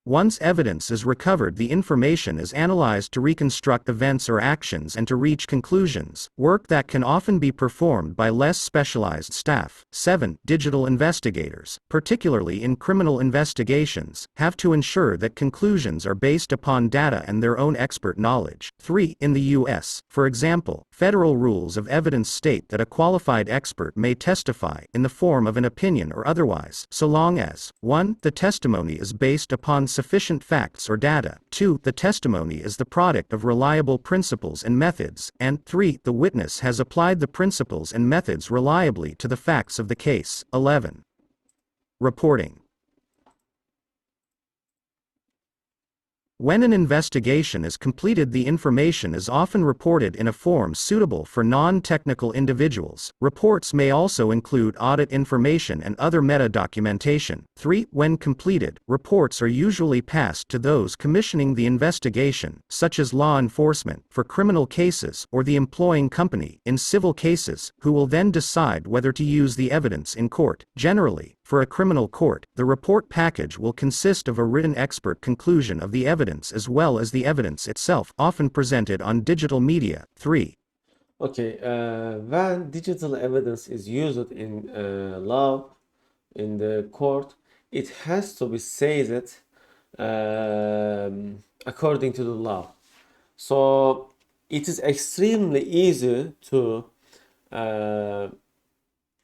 Once evidence is recovered, the information is analyzed to reconstruct events or actions and to reach conclusions, work that can often be performed by less specialized staff. 7. Digital investigators, particularly in criminal investigations, have to ensure that conclusions are based upon data and their own expert knowledge. 3. In the U.S., for example, federal rules of evidence state that a qualified expert may testify, in the form of an opinion or otherwise, so long as 1. The testimony is based upon sufficient facts or data, 2. The testimony is the product of reliable principles and methods, and 3. The witness has applied the principles and methods reliably to the facts of the case. 11. Reporting. When an investigation is completed, the information is often reported in a form suitable for non-technical individuals. Reports may also include audit information and other meta-documentation. 3. When completed, reports are usually passed to those commissioning the investigation, such as law enforcement, for criminal cases, or the employing company, in civil cases, who will then decide whether to use the evidence in court. Generally, for a criminal court, the report package will consist of a written expert conclusion of the evidence as well as the evidence itself, often presented on digital media. 3. Okay, when digital evidence is used in law, in the court, it has to be saved according to the law. So it is extremely easy to uh,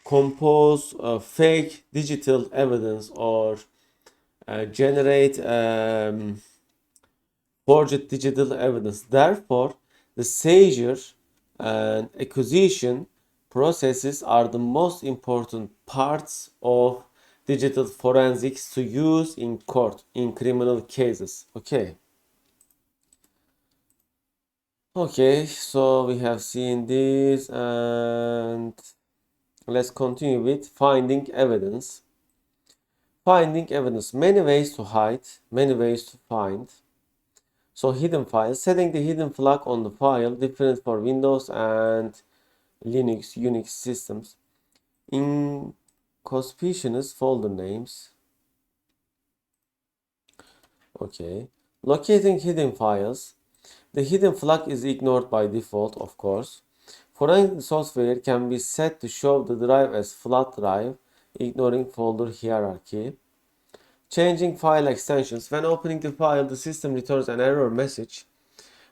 compose fake digital evidence or generate forged digital evidence. Therefore, the seizure and acquisition processes are the most important parts of digital forensics to use in court in criminal cases. Okay, so we have seen this, and let's continue with finding evidence. Finding evidence, many ways to hide, many ways to find. So hidden files, setting the hidden flag on the file, different for Windows and Linux, Unix systems. Inconspicuous folder names. Okay. Locating hidden files. The hidden flag is ignored by default, of course. Foreign software can be set to show the drive as flat drive, ignoring folder hierarchy. Changing file extensions. When opening the file, the system returns an error message.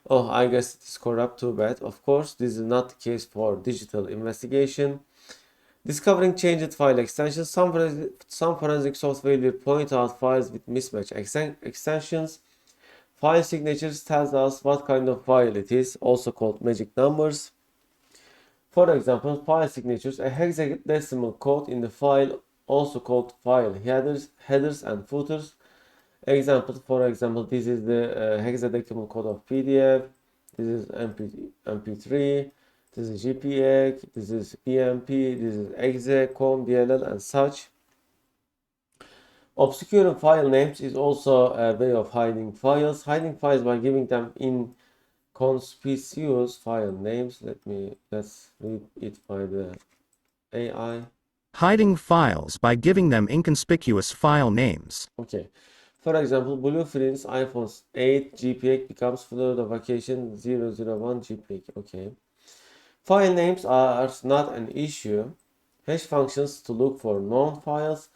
Oh, I guess it is corrupt, too bad. Of course, this is not the case for digital investigation. Discovering changed file extensions. Some forensic software will point out files with mismatch extensions. File signatures tells us what kind of file it is, also called magic numbers. For example, file signatures, a hexadecimal code in the file, also called file headers and footers. For example, this is the hexadecimal code of PDF. This is MP3. This is JPEG. This is PMP. This is exe, com, DLL, and such. Obscuring file names is also a way of hiding files. Hiding files by giving them inconspicuous file names. Let's read it by the AI. Hiding files by giving them inconspicuous file names. Okay. For example, Blueprint's iPhone 8 JPEG becomes Florida Vacation 001 JPEG. Okay. File names are not an issue. Hash functions to look for known files.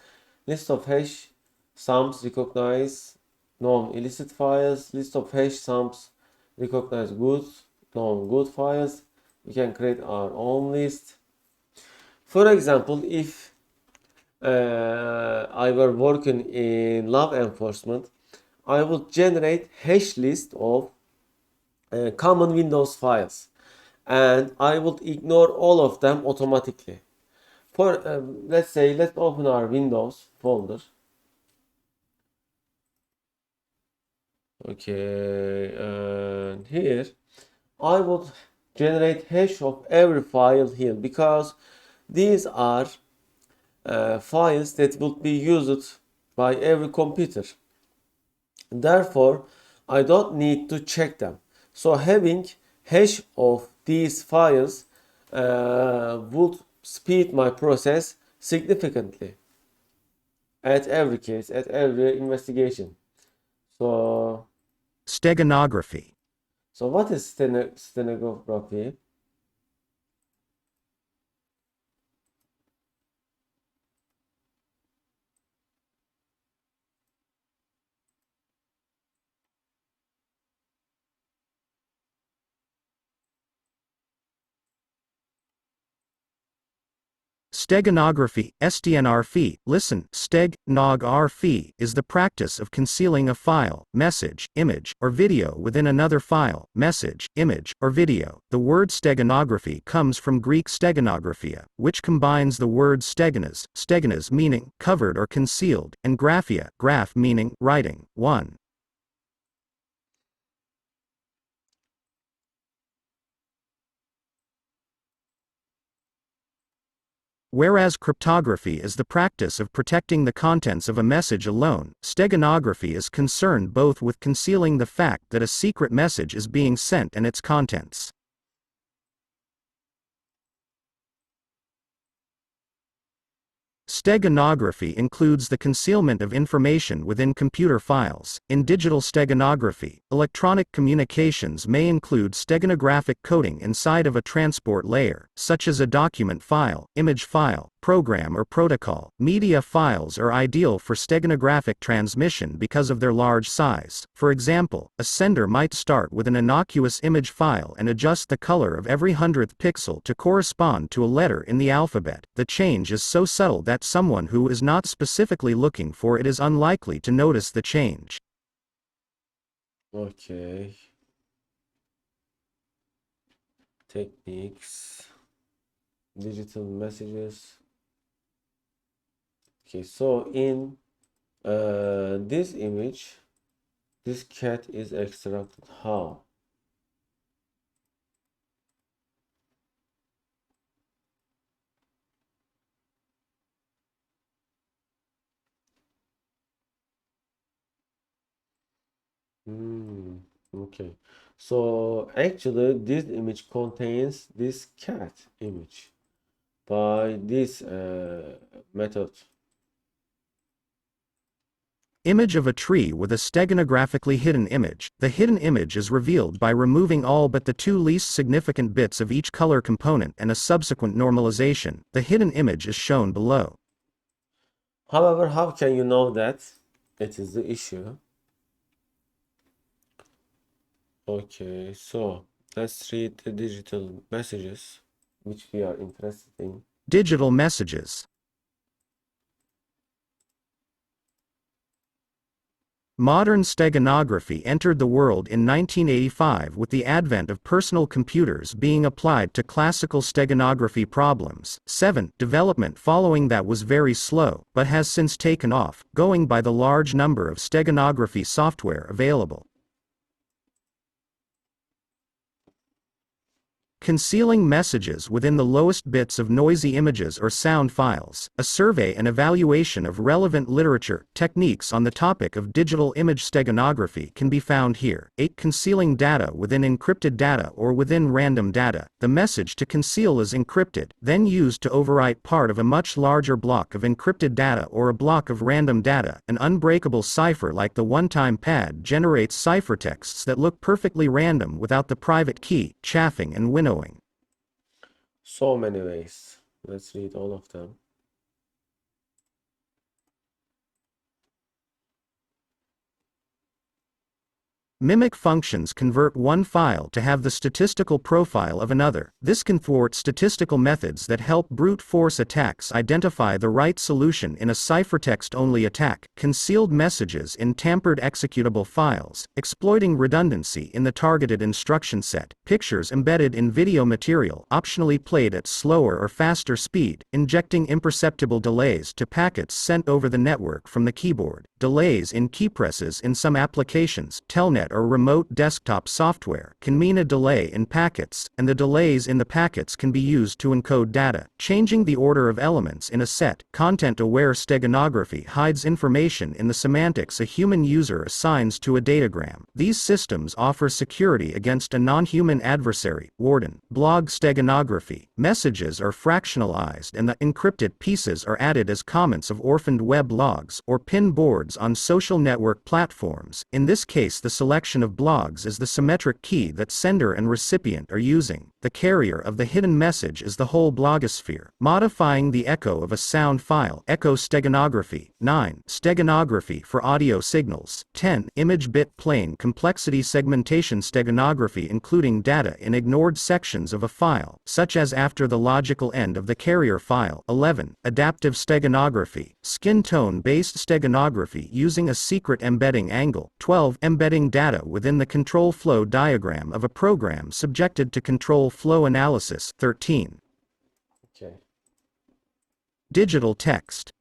List of hash sums recognize known illicit files. List of hash sums recognize known good files. We can create our own list. For example, if I were working in law enforcement, I would generate hash list of common Windows files, and I would ignore all of them automatically. For let's say, let's open our Windows folder. Okay, and here I would generate hash of every file here, because these are files that will be used by every computer. Therefore, I don't need to check them. So having hash of these files would speed my process significantly at every case, at every investigation. So, Steganography. what is stenography? Steganography, SDNRphi, listen, steganography is the practice of concealing a file, message, image, or video within another file, message, image, or video. The word steganography comes from Greek steganographia, which combines the word steganos meaning covered or concealed, and graphia, graph meaning writing. 1. Whereas cryptography is the practice of protecting the contents of a message alone, steganography is concerned both with concealing the fact that a secret message is being sent and its contents. Steganography includes the concealment of information within computer files. In digital steganography, electronic communications may include steganographic coding inside of a transport layer, such as a document file, image file, program, or protocol. Media files are ideal for steganographic transmission because of their large size. For example, a sender might start with an innocuous image file and adjust the color of every 100th pixel to correspond to a letter in the alphabet. The change is so subtle that someone who is not specifically looking for it is unlikely to notice the change. Okay. Techniques. Digital messages. Okay, so in this image, this cat is extracted. How? Okay. So actually, this image contains this cat image by this method. Image of a tree with a steganographically hidden image. The hidden image is revealed by removing all but the two least significant bits of each color component and a subsequent normalization. The hidden image is shown below. However, how can you know that it is the issue? Okay, so let's read the digital messages which we are interested in. Digital messages. Modern steganography entered the world in 1985 with the advent of personal computers being applied to classical steganography problems. 7. Development following that was very slow, but has since taken off, going by the large number of steganography software available. Concealing messages within the lowest bits of noisy images or sound files. A survey and evaluation of relevant literature, techniques on the topic of digital image steganography can be found here. 8. Concealing data within encrypted data or within random data. The message to conceal is encrypted, then used to overwrite part of a much larger block of encrypted data or a block of random data. An unbreakable cipher like the one-time pad generates ciphertexts that look perfectly random without the private key, chaffing and winnowing. So many ways. Let's read all of them. Mimic functions convert one file to have the statistical profile of another. This can thwart statistical methods that help brute force attacks identify the right solution in a ciphertext-only attack. Concealed messages in tampered executable files, exploiting redundancy in the targeted instruction set. Pictures embedded in video material, optionally played at slower or faster speed, injecting imperceptible delays to packets sent over the network from the keyboard. Delays in keypresses in some applications, telnet or remote desktop software, can mean a delay in packets, and the delays in the packets can be used to encode data. Changing the order of elements in a set, content-aware steganography hides information in the semantics a human user assigns to a datagram. These systems offer security against a non-human adversary, warden. Blog steganography. Messages are fractionalized and the encrypted pieces are added as comments of orphaned web logs or pin boards on social network platforms. In this case, the selection of blogs is the symmetric key that sender and recipient are using. The carrier of the hidden message is the whole blogosphere. Modifying the echo of a sound file. Echo steganography. 9. Steganography for audio signals. 10. Image bit plane complexity segmentation steganography, including data in ignored sections of a file, such as after the logical end of the carrier file. 11. Adaptive steganography. Skin tone based steganography using a secret embedding angle. 12. Embedding data within the control flow diagram of a program subjected to control flow analysis. 13. Okay. Digital text.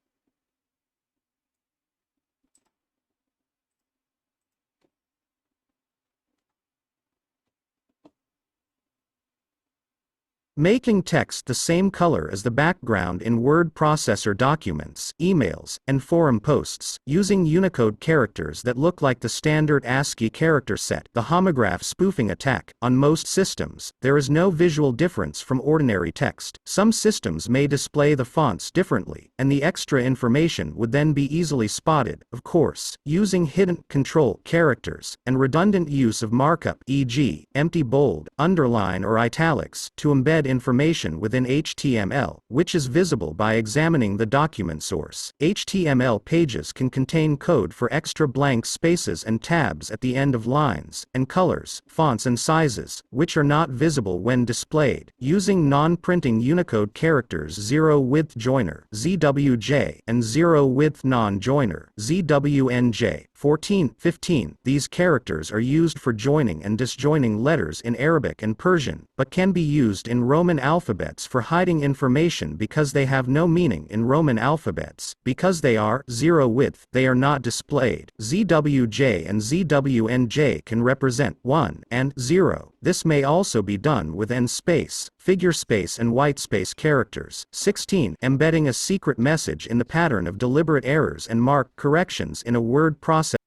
Making text the same color as the background in word processor documents, emails, and forum posts, using Unicode characters that look like the standard ASCII character set. The homograph spoofing attack. On most systems, there is no visual difference from ordinary text. Some systems may display the fonts differently, and the extra information would then be easily spotted. Of course, using hidden control characters and redundant use of markup, e.g., empty bold, underline or italics, to embed information within HTML, which is visible by examining the document source. HTML pages can contain code for extra blank spaces and tabs at the end of lines, and colors, fonts and sizes, which are not visible when displayed. Using non-printing Unicode characters zero-width joiner (ZWJ) and zero-width non-joiner (ZWNJ). 14, 15. These characters are used for joining and disjoining letters in Arabic and Persian, but can be used in Roman alphabets for hiding information because they have no meaning in Roman alphabets. Because they are zero width, they are not displayed. ZWJ and ZWNJ can represent 1 and 0. This may also be done with end space, figure space and white space characters. 16. Embedding a secret message in the pattern of deliberate errors and marked corrections in a word process.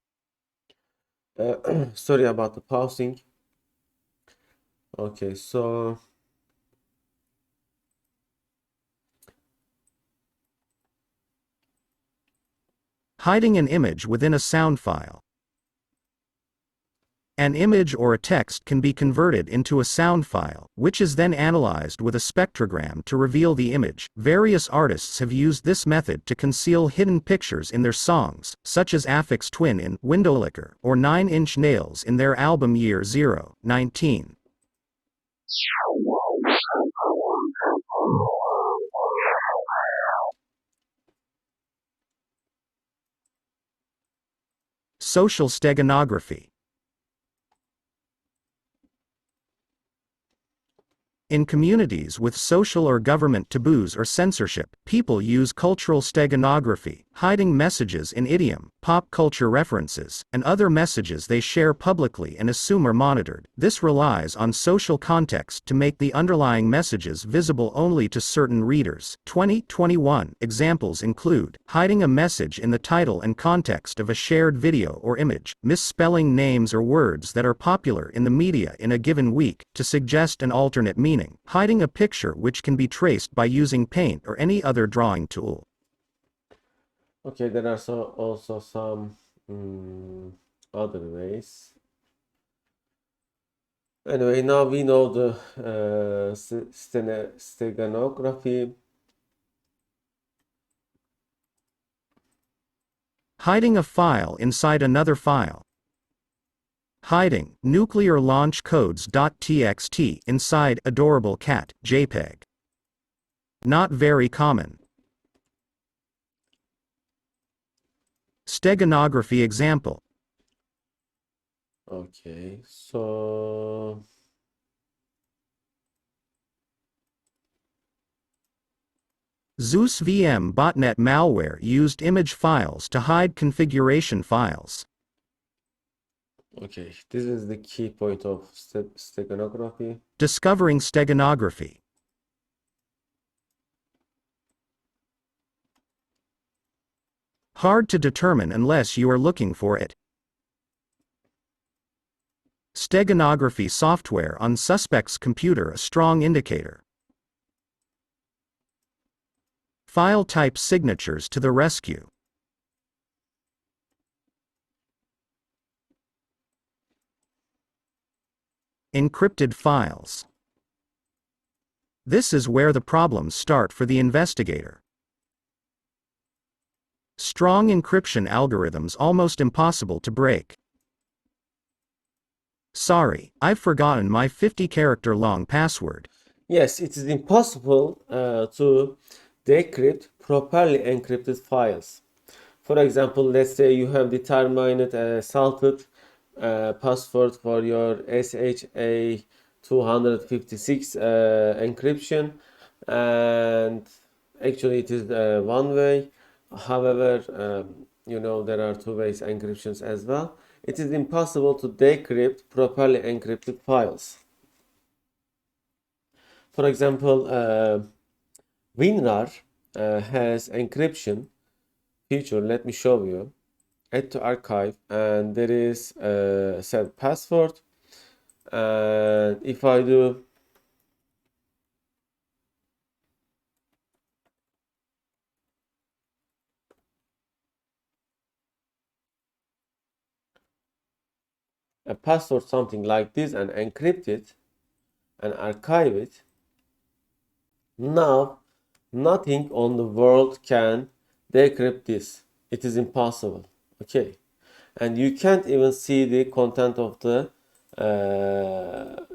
Sorry about the pausing. Okay, so Hiding an image within a sound file. An image or a text can be converted into a sound file, which is then analyzed with a spectrogram to reveal the image. Various artists have used this method to conceal hidden pictures in their songs, such as Aphex Twin in Windowlicker, or 9 Inch Nails in their album Year Zero, 19. Social steganography. In communities with social or government taboos or censorship, people use cultural steganography, hiding messages in idiom, pop culture references, and other messages they share publicly and assume are monitored. This relies on social context to make the underlying messages visible only to certain readers. 2021 examples include hiding a message in the title and context of a shared video or image, misspelling names or words that are popular in the media in a given week to suggest an alternate meaning, hiding a picture which can be traced by using Paint or any other drawing tool. okay, there are also some other ways. Anyway, now we know the steganography. Hiding a file inside another file. Hiding nuclear launch codes.txt inside adorable cat JPEG. Not very common. Steganography example. Okay, so Zeus VM botnet malware used image files to hide configuration files. okay, this is the key point of steganography. Discovering steganography. Hard to determine unless you are looking for it. Steganography software on suspect's computer a strong indicator. File type signatures to the rescue. Encrypted files. This is where the problems start for the investigator. Strong encryption algorithms almost impossible to break. Sorry, I've forgotten my 50-character long password. Yes, it is impossible to decrypt properly encrypted files. For example, let's say you have determined a salted password for your SHA 256 encryption, and actually it is one way. However, there are two ways encryptions as well. It is impossible to decrypt properly encrypted files. For example, WinRAR has encryption feature. Let me show you. Add to archive, and there is a set password. And if I do a password something like this and encrypt it and archive it, now nothing on the world can decrypt this. It is impossible. Okay, and you can't even see the content of the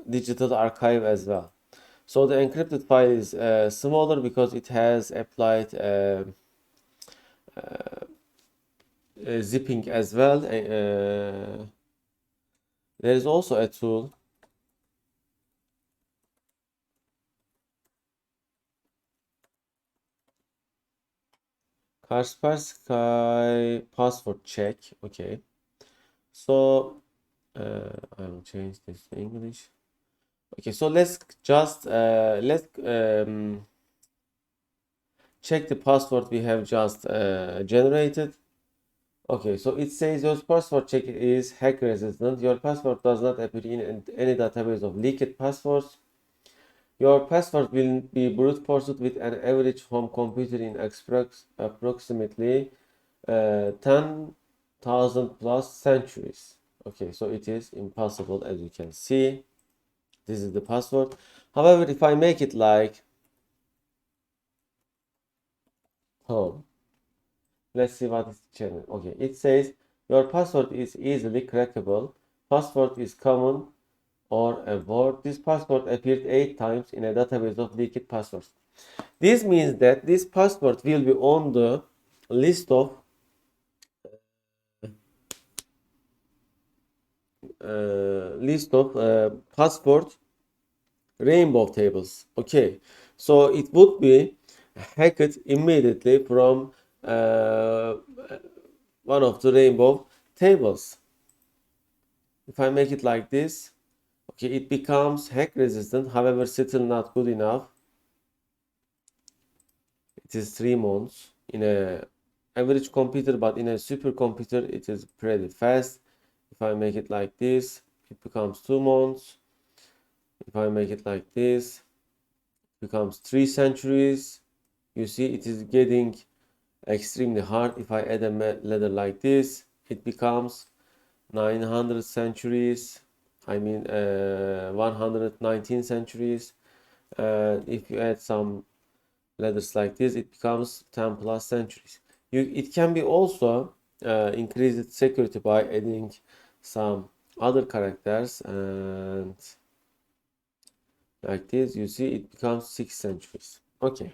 digital archive as well. So the encrypted file is smaller because it has applied zipping as well. There is also a tool Kaspersky password check. Okay, so I will change this to English. Okay, so let's just check the password we have just generated. Okay, so it says your password check is hack resistant. Your password does not appear in any database of leaked passwords. Your password will be brute forced with an average home computer in approximately 10,000 plus centuries. Okay, so it is impossible, as you can see. This is the password. However, if I make it like home, let's see what is the channel. Okay, it says your password is easily crackable. Password is common or a word. This password appeared 8 times in a database of leaked passwords. This means that this password will be on the list of password rainbow tables. Okay, so it would be hacked immediately from one of the rainbow tables. If I make it like this, okay, it becomes hack resistant, however still not good enough. It is 3 months in a average computer, but in a supercomputer it is pretty fast. If I make it like this, it becomes 2 months. If I make it like this, it becomes 3 centuries. You see, it is getting extremely hard. If I add a ladder like this, it becomes 900 centuries. I mean 119 centuries. And if you add some ladders like this, it becomes 10 plus centuries. It can be also increased security by adding some other characters, and like this, you see it becomes 6 centuries. Okay.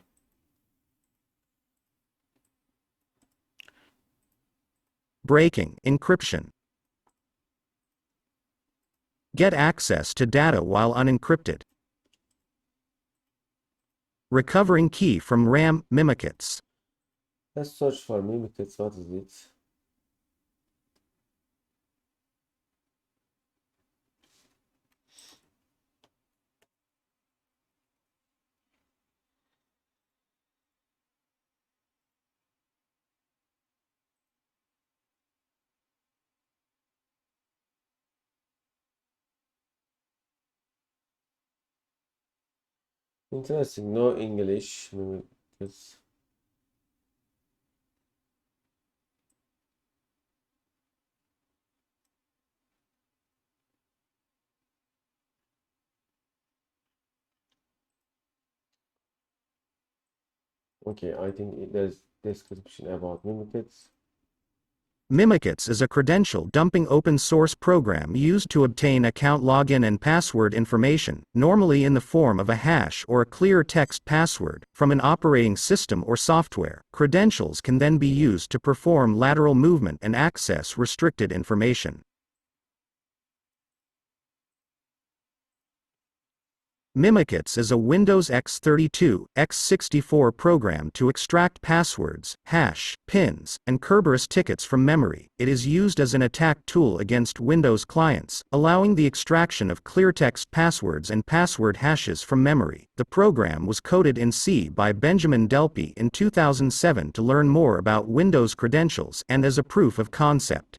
Breaking, encryption. Get access to data while unencrypted. Recovering key from RAM mimickets. Let's search for mimickets. What is it? Interesting. No English mimickets. Okay, I think there's description about mimickets. Mimickets is a credential dumping open source program used to obtain account login and password information, normally in the form of a hash or a clear text password, from an operating system or software. Credentials can then be used to perform lateral movement and access restricted information. Mimikits is a Windows x32, x64 program to extract passwords, hash, pins, and Kerberos tickets from memory. It is used as an attack tool against Windows clients, allowing the extraction of cleartext passwords and password hashes from memory. The program was coded in C by Benjamin Delpy in 2007 to learn more about Windows credentials and as a proof of concept.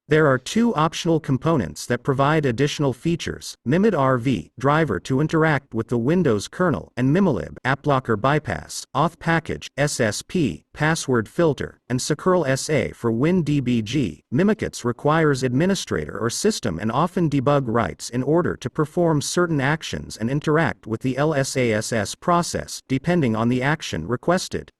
There are two optional components that provide additional features: mimid-rv driver to interact with the Windows kernel, and mimilib AppLocker bypass, auth package, SSP, password filter, and SECourses for WinDBG. Mimikits requires administrator or system and often debug rights in order to perform certain actions and interact with the LSASS process, depending on the action requested.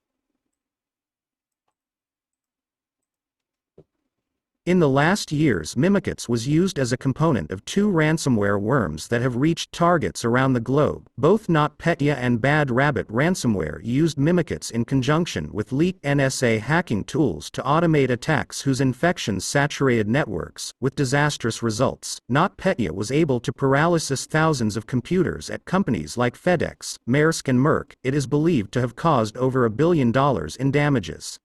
In the last years, Mimikits was used as a component of two ransomware worms that have reached targets around the globe. Both NotPetya and Bad Rabbit ransomware used Mimikits in conjunction with leaked NSA hacking tools to automate attacks whose infections saturated networks, with disastrous results. NotPetya was able to paralysis thousands of computers at companies like FedEx, Maersk and Merck. It is believed to have caused over $1 billion in damages.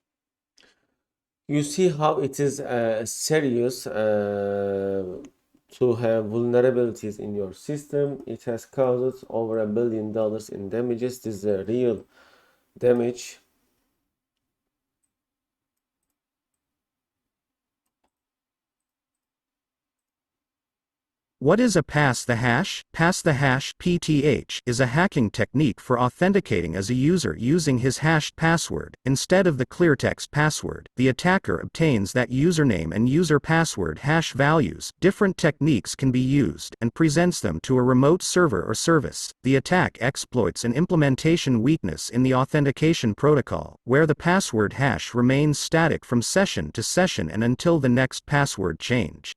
You see how it is serious to have vulnerabilities in your system. It has caused over $1 billion in damages. This is a real damage. What is a pass the hash? Pass the hash (PTH) is a hacking technique for authenticating as a user using his hashed password instead of the cleartext password. The attacker obtains that username and user password hash values. Different techniques can be used and presents them to a remote server or service. The attack exploits an implementation weakness in the authentication protocol, where the password hash remains static from session to session and until the next password change.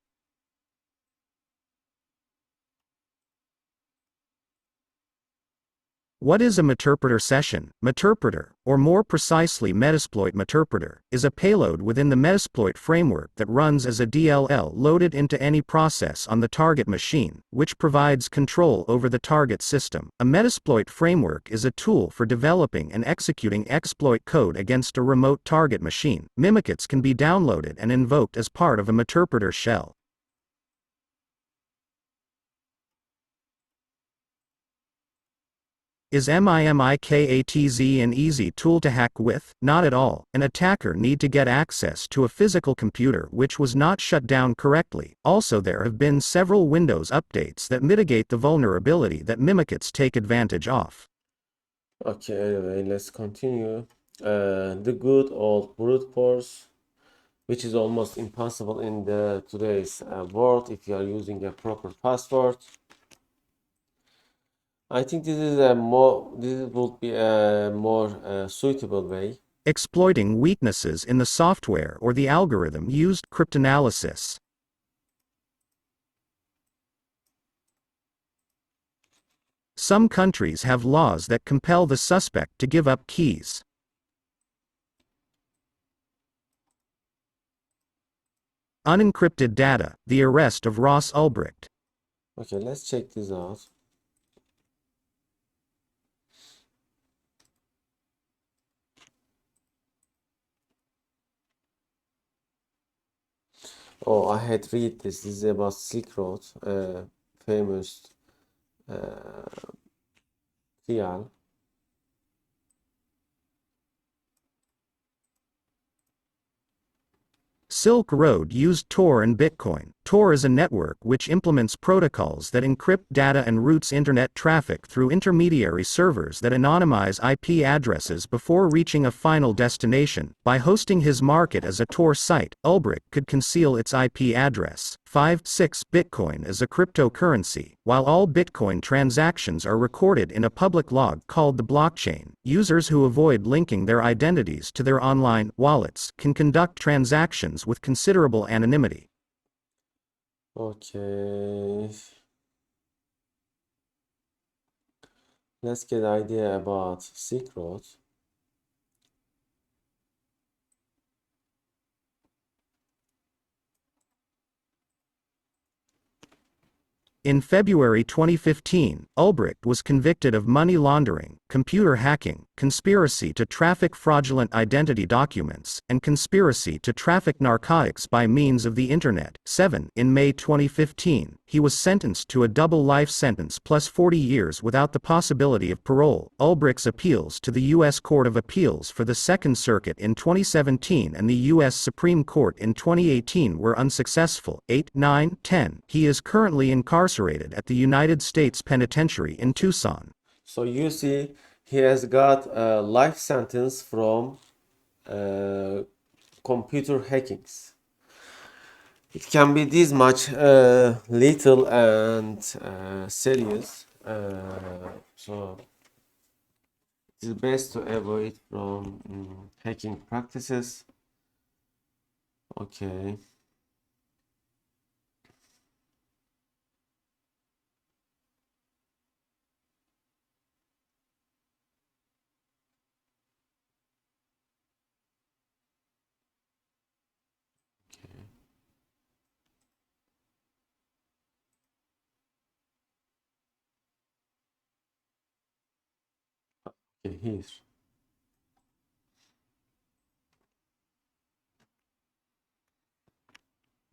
What is a meterpreter session? Meterpreter, or more precisely Metasploit meterpreter, is a payload within the Metasploit framework that runs as a DLL loaded into any process on the target machine, which provides control over the target system. A Metasploit framework is a tool for developing and executing exploit code against a remote target machine. Mimikits can be downloaded and invoked as part of a meterpreter shell. Is MIMIKATZ an easy tool to hack with? Not at all. An attacker need to get access to a physical computer which was not shut down correctly. Also, there have been several Windows updates that mitigate the vulnerability that Mimikits take advantage of. Okay, anyway, let's continue. The good old brute force, which is almost impossible in the today's world if you are using a proper password. I think this would be a more suitable way. exploiting weaknesses in the software or the algorithm used. Cryptanalysis. Some countries have laws that compel the suspect to give up keys. Unencrypted data, the arrest of Ross Ulbricht. Okay, let's check this out. Oh, I had read this. This is about Silk Road, famous trial. Silk Road used Tor and Bitcoin. Tor is a network which implements protocols that encrypt data and routes internet traffic through intermediary servers that anonymize IP addresses before reaching a final destination. By hosting his market as a Tor site, Ulbricht could conceal its IP address. 6 Bitcoin is a cryptocurrency. While all Bitcoin transactions are recorded in a public log called the blockchain, users who avoid linking their identities to their online wallets can conduct transactions with considerable anonymity. Okay. Let's get an idea about Silk Road. In February 2015, Ulbricht was convicted of money laundering, computer hacking, conspiracy to traffic fraudulent identity documents, and conspiracy to traffic narcotics by means of the Internet. 7. In May 2015, he was sentenced to a double life sentence plus 40 years without the possibility of parole. Ulbricht's appeals to the U.S. Court of Appeals for the Second Circuit in 2017 and the U.S. Supreme Court in 2018 were unsuccessful. 8, 9, 10. He is currently incarcerated at the United States Penitentiary in Tucson. So you see, he has got a life sentence from computer hackings. It can be this much little and serious. So it is best to avoid from hacking practices. Okay. Okay, here.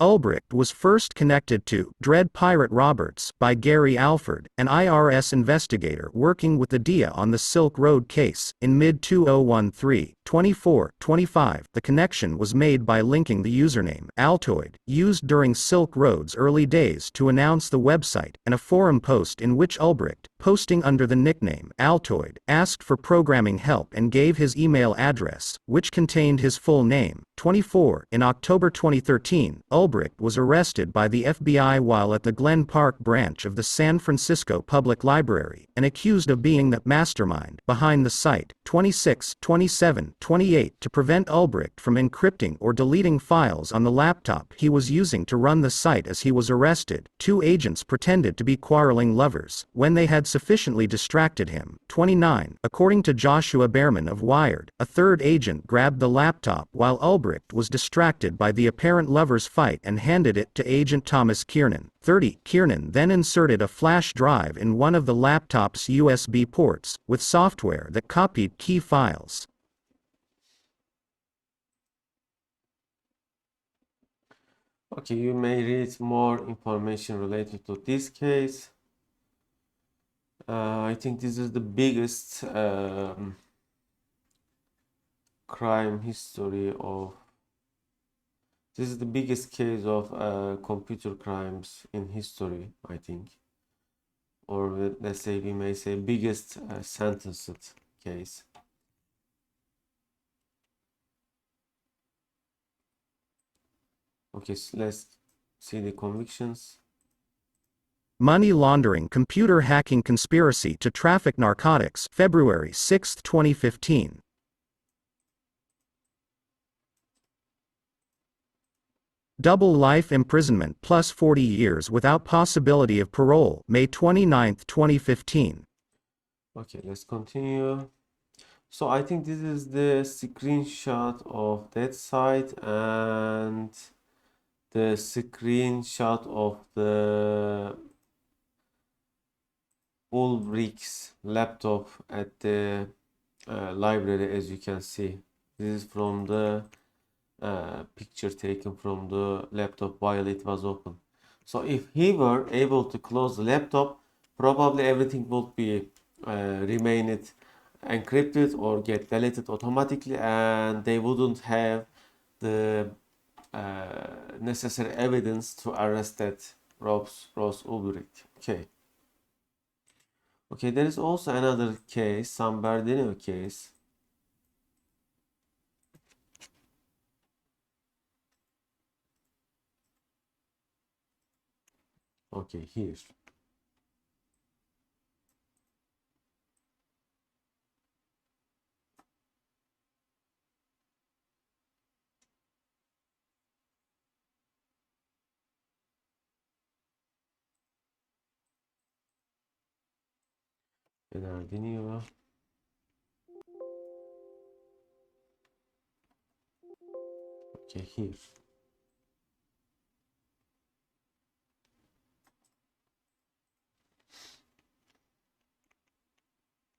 Ulbricht was first connected to Dread Pirate Roberts by Gary Alford, an IRS investigator working with the DIA on the Silk Road case. In mid-2013, 24-25, the connection was made by linking the username Altoid, used during Silk Road's early days to announce the website, and a forum post in which Ulbricht, posting under the nickname Altoid, asked for programming help and gave his email address, which contained his full name. 24. In October 2013, Ulbricht was arrested by the FBI while at the Glen Park branch of the San Francisco Public Library, and accused of being the mastermind behind the site. 26, 27, 28. To prevent Ulbricht from encrypting or deleting files on the laptop he was using to run the site as he was arrested, 2 agents pretended to be quarreling lovers. When they had sufficiently distracted him. 29. According to Joshua Behrman of Wired, a 3rd agent grabbed the laptop while Ulbricht was distracted by the apparent lovers' fight and handed it to Agent Thomas Kiernan. 30. Kiernan then inserted a flash drive in one of the laptop's USB ports, with software that copied key files. Okay, you may read more information related to this case. I think this is the biggest crime history of. This is the biggest case of computer crimes in history, I think. Or let's say, we may say, biggest sentenced case. Okay, so let's see the convictions. Money laundering, computer hacking conspiracy to traffic narcotics, February 6, 2015. Double life imprisonment plus 40 years without possibility of parole, May 29, 2015. Okay, let's continue. So I think this is the screenshot of that site and the screenshot of the Ulbrich's laptop at the library, as you can see. This is from the picture taken from the laptop while it was open. So if he were able to close the laptop, probably everything would be remained encrypted or get deleted automatically, and they wouldn't have the necessary evidence to arrest that Ross Ulbricht. Okay. Okay, there is also another case, San Bernardino case. Okay, here. Bernardino. Okay, here.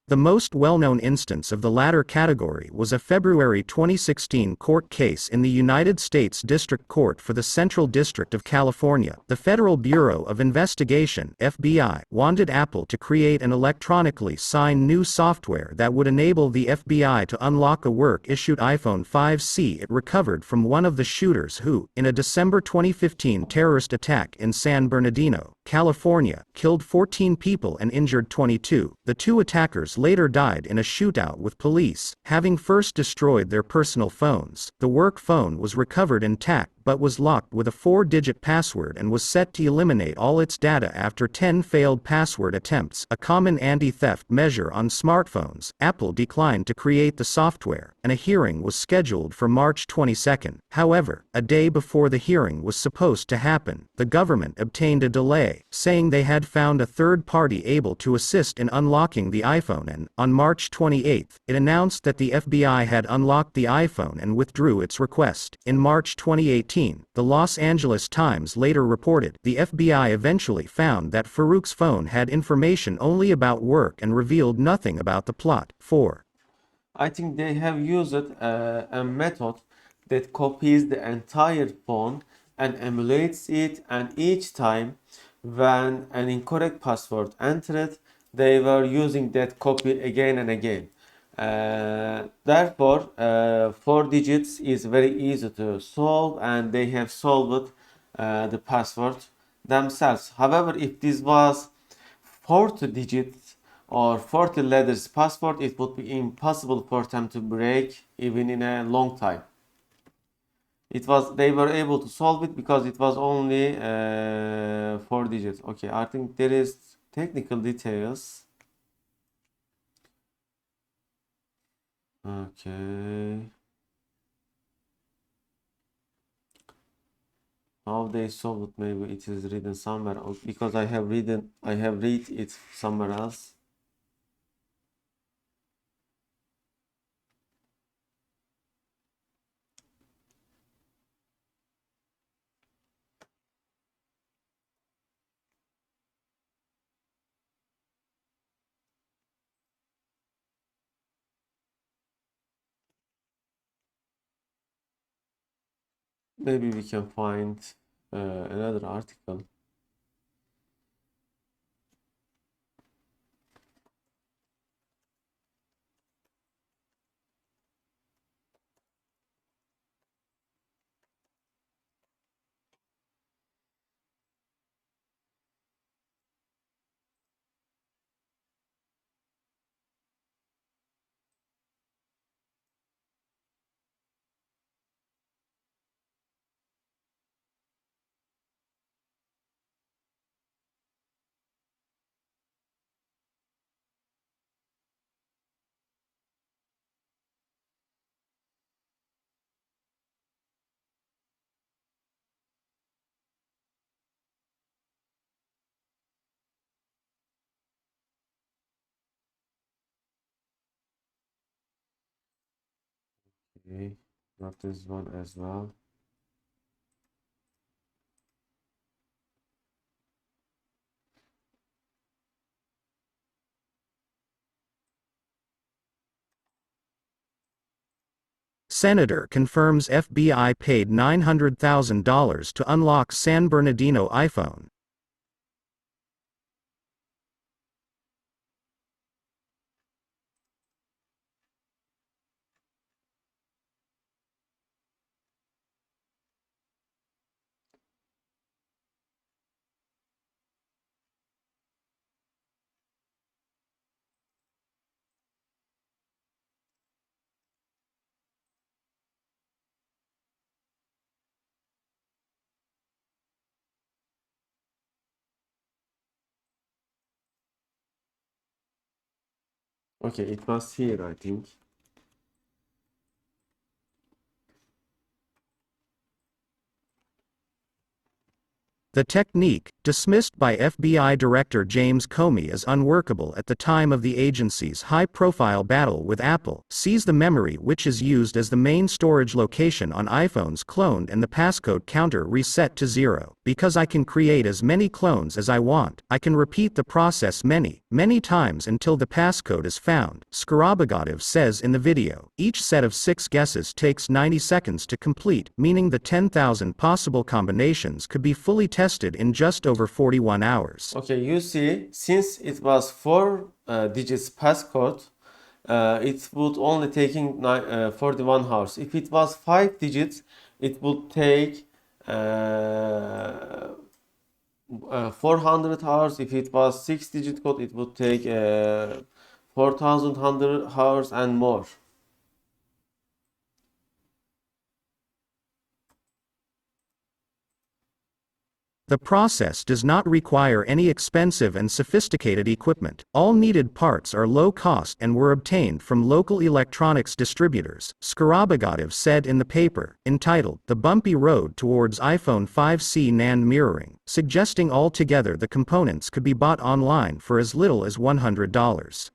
The most well-known instance of the latter category was a February 2016 court case in the United States District Court for the Central District of California. The Federal Bureau of Investigation (FBI) wanted Apple to create an electronically signed new software that would enable the FBI to unlock a work-issued iPhone 5C it recovered from one of the shooters who, in a December 2015 terrorist attack in San Bernardino, California, killed 14 people and injured 22. The two attackers later died in a shootout with police, having first destroyed their personal phones. The work phone was recovered intact but was locked with a 4-digit password and was set to eliminate all its data after 10 failed password attempts, a common anti-theft measure on smartphones. Apple declined to create the software, and a hearing was scheduled for March 22. However, a day before the hearing was supposed to happen, the government obtained a delay, saying they had found a third party able to assist in unlocking the iPhone, and, on March 28, it announced that the FBI had unlocked the iPhone and withdrew its request. In March 2018, the Los Angeles Times later reported, the FBI eventually found that Farouk's phone had information only about work and revealed nothing about the plot. 4. I think they have used a method that copies the entire phone and emulates it, and each time when an incorrect password entered, they were using that copy again and again. Therefore, 4 digits is very easy to solve, and they have solved the password themselves. However, if this was 40 digits or 40 letters password, it would be impossible for them to break even in a long time. They were able to solve it because it was only 4 digits. Okay, I think there is technical details. Okay. How they solved it, maybe it is written somewhere, because I have read it somewhere else. Maybe we can find another article. Okay, got this one as well. Senator confirms FBI paid $900,000 to unlock San Bernardino iPhone. Okay, it was here, I think. The technique, dismissed by FBI Director James Comey as unworkable at the time of the agency's high-profile battle with Apple, sees the memory which is used as the main storage location on iPhones cloned and the passcode counter reset to 0. Because I can create as many clones as I want, I can repeat the process many, many times until the passcode is found, Skarabagotov says in the video. Each set of 6 guesses takes 90 seconds to complete, meaning the 10,000 possible combinations could be fully tested in just over 41 hours. Okay, you see, since it was 4 digits passcode, it would only taking 41 hours. If it was 5 digits, it would take 400 hours. If it was 6-digit code, it would take 4,100 hours and more. The process does not require any expensive and sophisticated equipment. All needed parts are low cost and were obtained from local electronics distributors, Skarabagotov said in the paper, entitled The Bumpy Road Towards iPhone 5C NAND Mirroring, suggesting altogether the components could be bought online for as little as $100.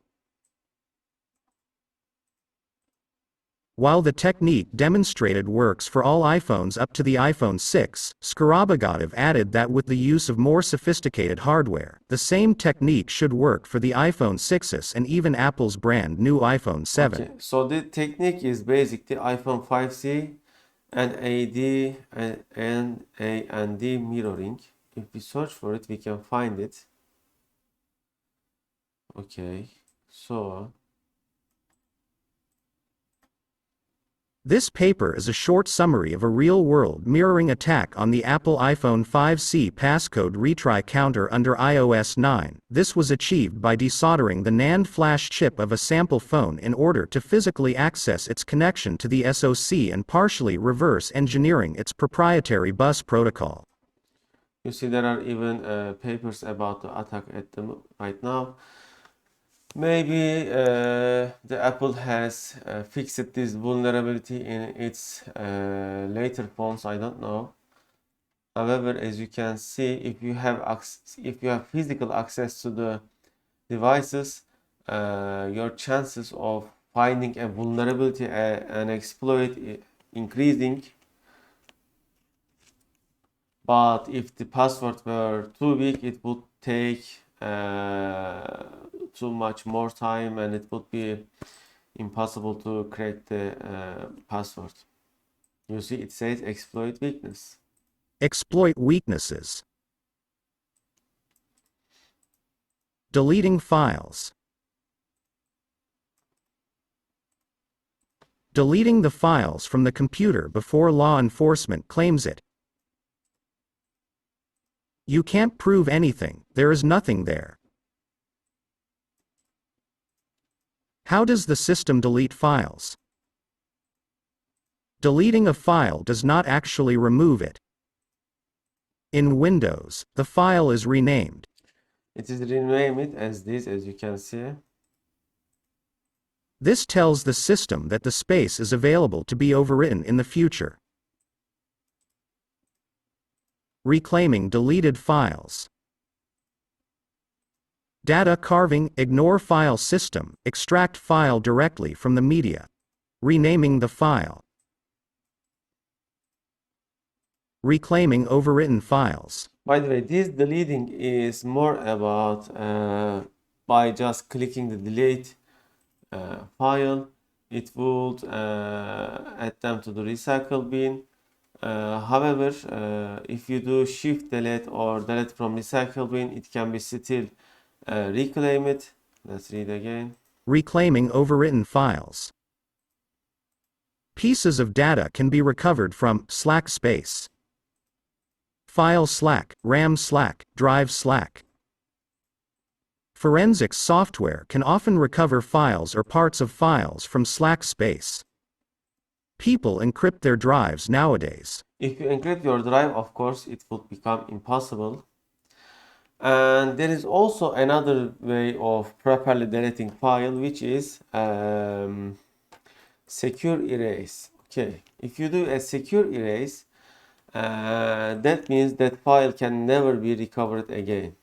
While the technique demonstrated works for all iPhones up to the iPhone 6, Skarabagotov added that with the use of more sophisticated hardware, the same technique should work for the iPhone 6s and even Apple's brand new iPhone 7. Okay, so the technique is basically iPhone 5C and AD and A and D mirroring. If we search for it, we can find it. Okay, so This paper is a short summary of a real-world mirroring attack on the Apple iPhone 5C passcode retry counter under iOS 9. This was achieved by desoldering the NAND flash chip of a sample phone in order to physically access its connection to the SoC and partially reverse engineering its proprietary bus protocol. you see there are even papers about the attack right now. Maybe the Apple has fixed this vulnerability in its later phones. I don't know. However, as you can see, if you have physical access to the devices, your chances of finding a vulnerability and exploit increasing. But if the password were too big, it would take too much more time and it would be impossible to crack the password. You see, it says exploit weakness. Exploit weaknesses. Deleting files. Deleting the files from the computer before law enforcement claims it. You can't prove anything, there is nothing there. How does the system delete files? Deleting a file does not actually remove it. In Windows, the file is renamed. It is renamed as this, as you can see. This tells the system that the space is available to be overwritten in the future. Reclaiming deleted files. Data carving, ignore file system, extract file directly from the media. Renaming the file. Reclaiming overwritten files. By the way, this deleting is more about by just clicking the delete file, it would add them to the recycle bin. However, if you do shift delete or delete from recycle bin, it can be still reclaimed. Let's read again. Reclaiming overwritten files. Pieces of data can be recovered from slack space. File slack, RAM slack, drive slack. Forensics software can often recover files or parts of files from slack space. People encrypt their drives nowadays. If you encrypt your drive, of course, it would become impossible. And there is also another way of properly deleting file, which is secure erase. Okay, if you do a secure erase, that means that file can never be recovered again.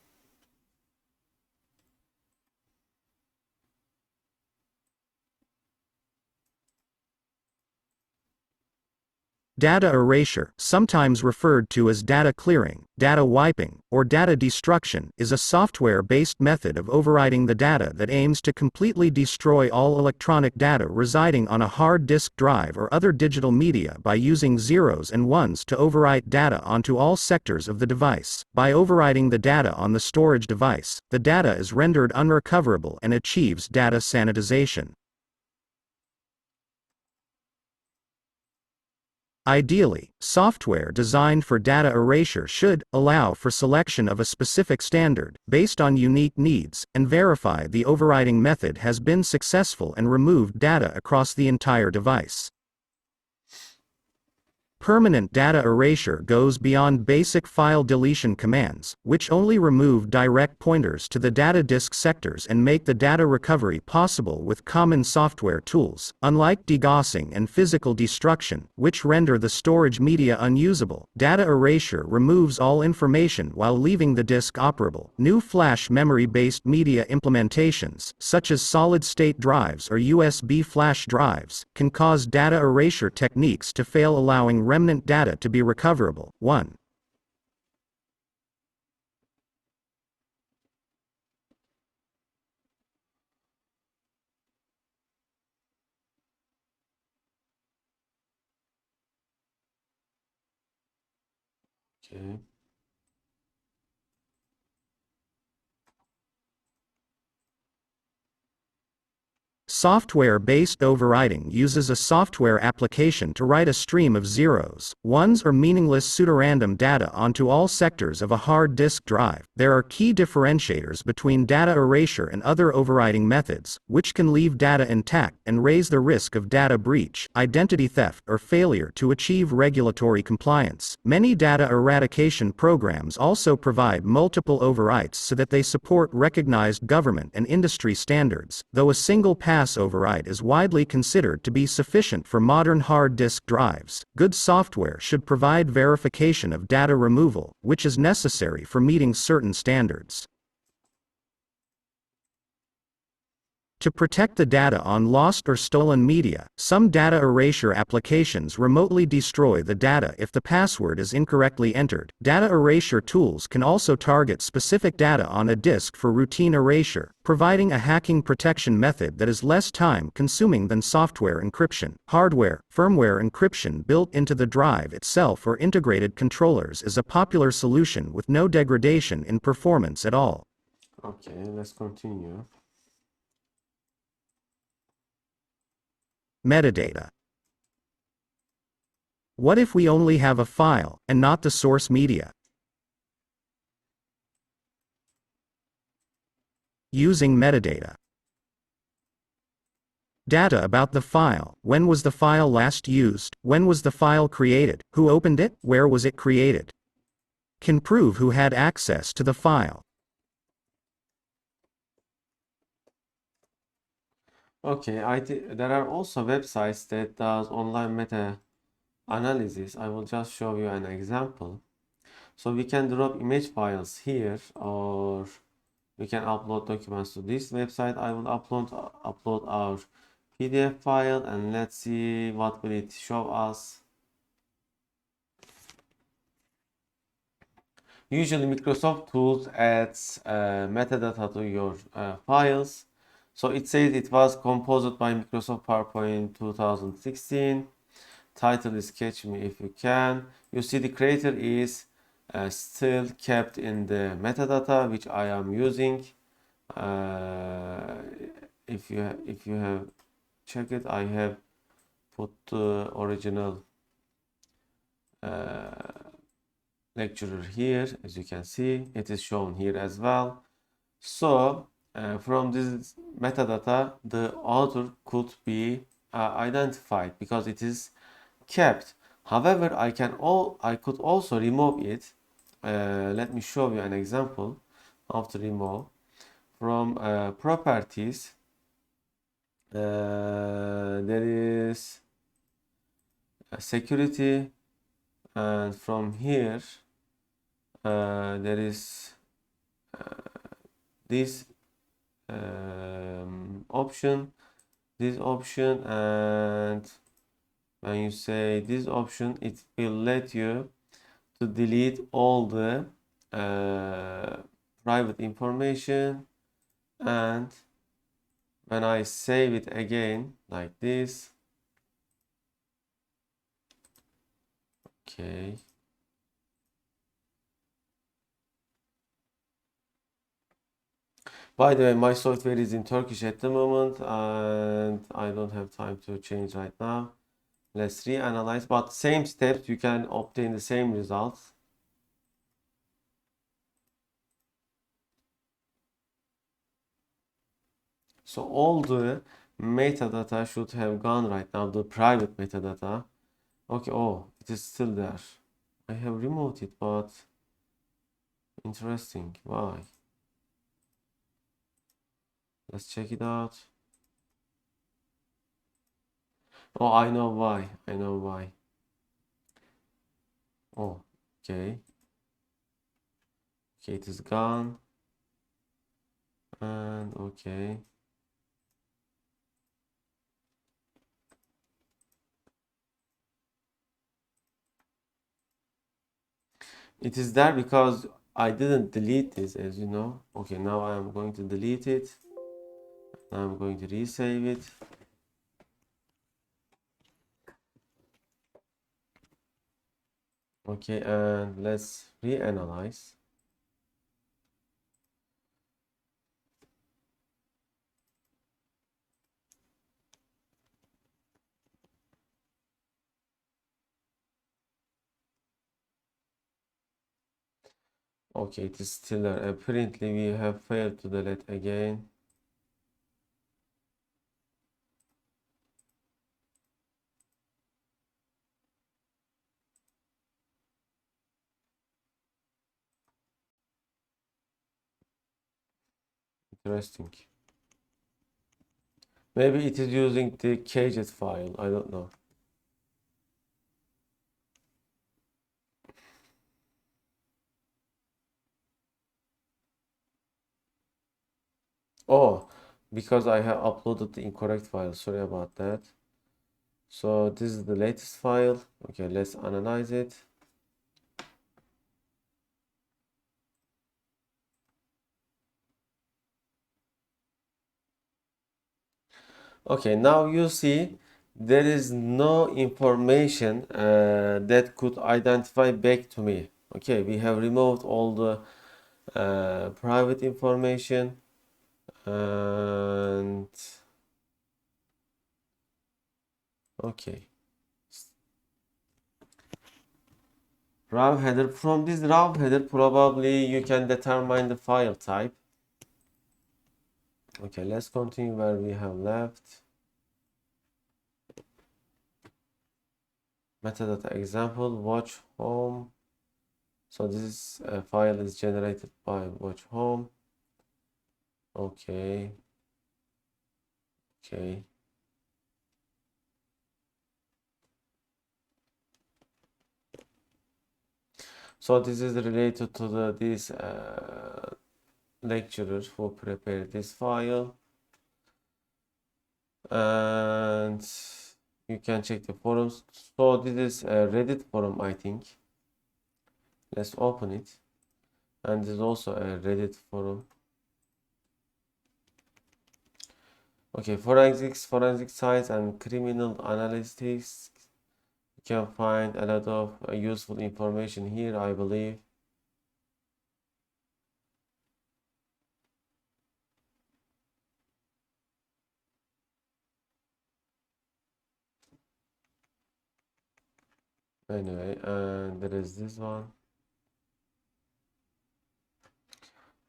Data erasure, sometimes referred to as data clearing, data wiping, or data destruction, is a software-based method of overwriting the data that aims to completely destroy all electronic data residing on a hard disk drive or other digital media by using zeros and ones to overwrite data onto all sectors of the device. By overwriting the data on the storage device, the data is rendered unrecoverable and achieves data sanitization. Ideally, software designed for data erasure should allow for selection of a specific standard, based on unique needs, and verify the overriding method has been successful and removed data across the entire device. Permanent data erasure goes beyond basic file deletion commands, which only remove direct pointers to the data disk sectors and make the data recovery possible with common software tools. Unlike degaussing and physical destruction, which render the storage media unusable, data erasure removes all information while leaving the disk operable. New flash memory-based media implementations, such as solid-state drives or USB flash drives, can cause data erasure techniques to fail, allowing remnant data to be recoverable. 1. Okay. Software-based overwriting uses a software application to write a stream of zeros, ones, or meaningless pseudorandom data onto all sectors of a hard disk drive. There are key differentiators between data erasure and other overwriting methods, which can leave data intact and raise the risk of data breach, identity theft, or failure to achieve regulatory compliance. Many data eradication programs also provide multiple overwrites so that they support recognized government and industry standards, though a single pass overwrite is widely considered to be sufficient for modern hard disk drives. Good software should provide verification of data removal, which is necessary for meeting certain standards. To protect the data on lost or stolen media, some data erasure applications remotely destroy the data if the password is incorrectly entered. Data erasure tools can also target specific data on a disk for routine erasure, providing a hacking protection method that is less time-consuming than software encryption. Hardware, firmware encryption built into the drive itself or integrated controllers is a popular solution with no degradation in performance at all. Okay, let's continue. Metadata. What if we only have a file, and not the source media? Using metadata. Data about the file: when was the file last used, when was the file created, who opened it, where was it created. Can prove who had access to the file. Okay, there are also websites that does online meta analysis. I will just show you an example. So we can drop image files here, or we can upload documents to this website. I will upload our PDF file, and let's see what will it show us. Usually Microsoft Tools adds metadata to your files. So it says it was composed by Microsoft PowerPoint 2016. Title is Catch Me If You Can. You see the creator is still kept in the metadata which I am using. If you have checked it, I have put the original lecturer here. As you can see, it is shown here as well. So from this metadata, the author could be identified because it is kept. However, I could also remove it. Let me show you an example of to remove from properties. There is security, and from here there is this option, and when you say this option, it will let you to delete all the private information. And when I save it again like this, okay, by the way, my software is in Turkish at the moment and I don't have time to change right now. Let's reanalyze, but same steps, you can obtain the same results. So all the metadata should have gone right now, the private metadata. Okay, oh, it is still there. I have removed it, but interesting. Why? Let's check it out. Oh, I know why. I know why. Oh, okay. Okay, it is gone. And okay. It is there because I didn't delete this, as you know. Okay, now I am going to delete it. Now I'm going to resave it. Okay, and let's reanalyze. Okay, it is still there. Apparently, we have failed to delete again. Interesting. Maybe it is using the caged file. I don't know. Oh, because I have uploaded the incorrect file. Sorry about that. So this is the latest file. Okay, let's analyze it. Okay, now you see there is no information that could identify back to me. Okay, we have removed all the private information, and okay, raw header. From this raw header, probably you can determine the file type. Okay, let's continue where we have left. Metadata example, watch home. So this file is generated by watch home. Okay. Okay. So this is related to this lecturer who prepared this file. and you can check the forums. So this is a Reddit forum, I think. Let's open it. And there's also a Reddit forum. Okay, forensic science and criminal analytics. You can find a lot of useful information here, I believe. Anyway, and there is this one.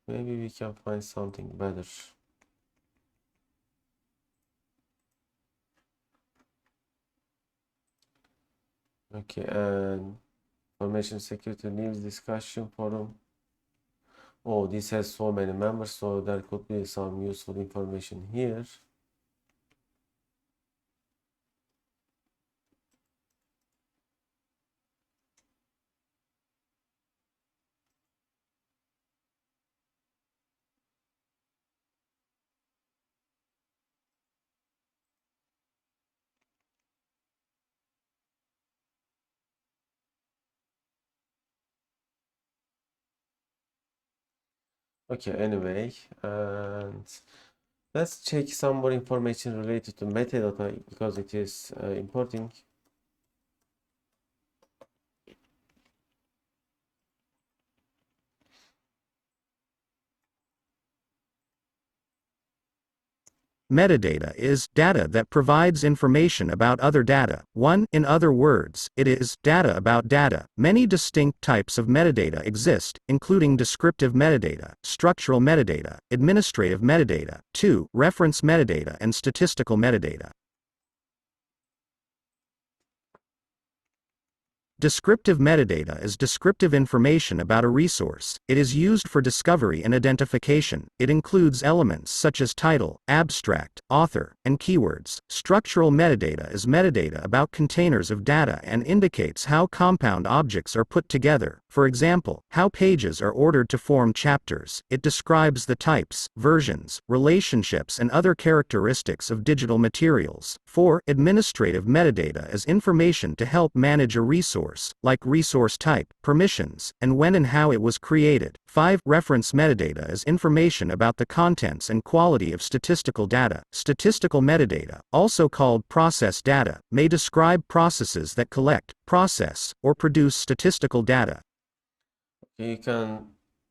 Maybe we can find something better. Okay, and information security news discussion forum. Oh, this has so many members, so there could be some useful information here. Okay, anyway, and let's check some more information related to metadata because it is important. Metadata is data that provides information about other data. In other words, it is data about data. Many distinct types of metadata exist, including descriptive metadata, structural metadata, administrative metadata. 2. Reference metadata and statistical metadata. Descriptive metadata is descriptive information about a resource. It is used for discovery and identification. It includes elements such as title, abstract, author, and keywords. Structural metadata is metadata about containers of data and indicates how compound objects are put together. For example, how pages are ordered to form chapters. It describes the types, versions, relationships, and other characteristics of digital materials. 4. Administrative metadata is information to help manage a resource, like resource type, permissions, and when and how it was created. 5. Reference metadata is information about the contents and quality of statistical data. Statistical metadata, also called process data, may describe processes that collect, process, or produce statistical data. You can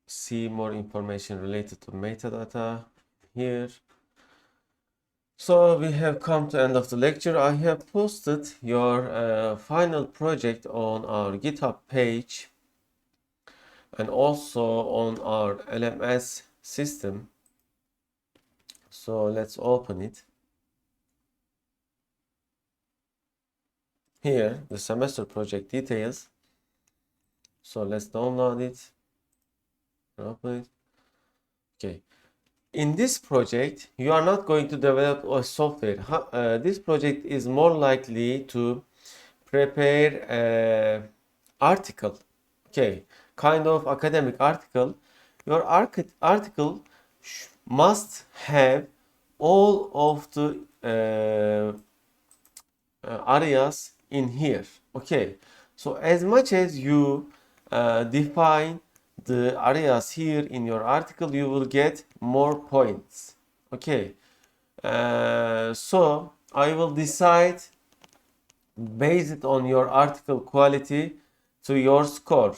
see more information related to metadata here. So we have come to the end of the lecture. I have posted your final project on our GitHub page and also on our LMS system. So let's open it. Here, the semester project details. So let's download it. Open it. Okay. In this project, you are not going to develop a software. This project is more likely to prepare an article. Okay, kind of academic article. Your article must have all of the areas in here. Okay, so as much as you define the areas here in your article, you will get more points. Okay, so I will decide based on your article quality to your score.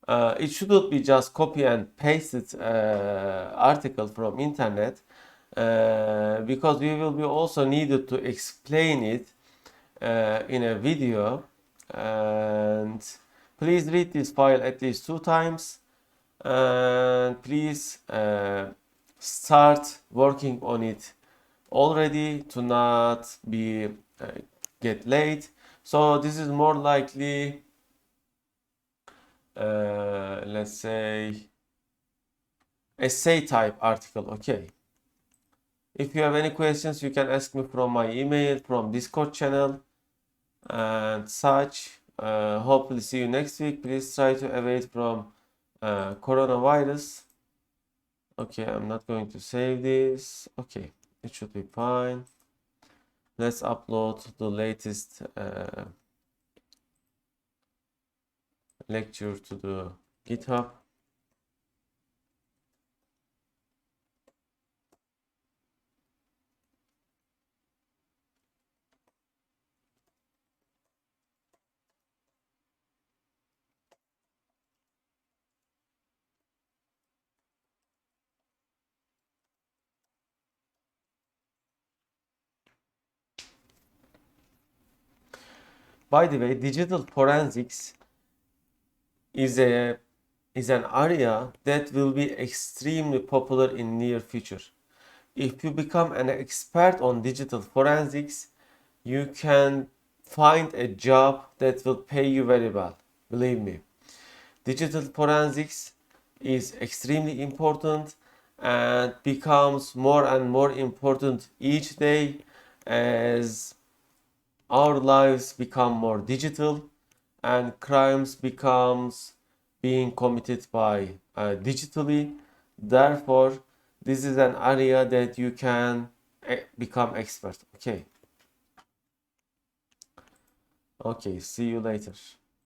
It shouldn't be just copy and pasted article from internet because we will be also needed to explain it in a video, and please read this file at least 2 times, and please start working on it already to not be get late. So this is more likely let's say essay type article. Okay, if you have any questions, you can ask me from my email, from Discord channel and such. Hopefully see you next week. Please try to avoid from coronavirus. Okay, I'm not going to save this. Okay, it should be fine. let's upload the latest lecture to the GitHub. By the way, digital forensics is an area that will be extremely popular in near future. If you become an expert on digital forensics, you can find a job that will pay you very well. Believe me. Digital forensics is extremely important and becomes more and more important each day as our lives become more digital and crimes becomes being committed by digitally. Therefore, this is an area that you can become expert. Okay, see you later.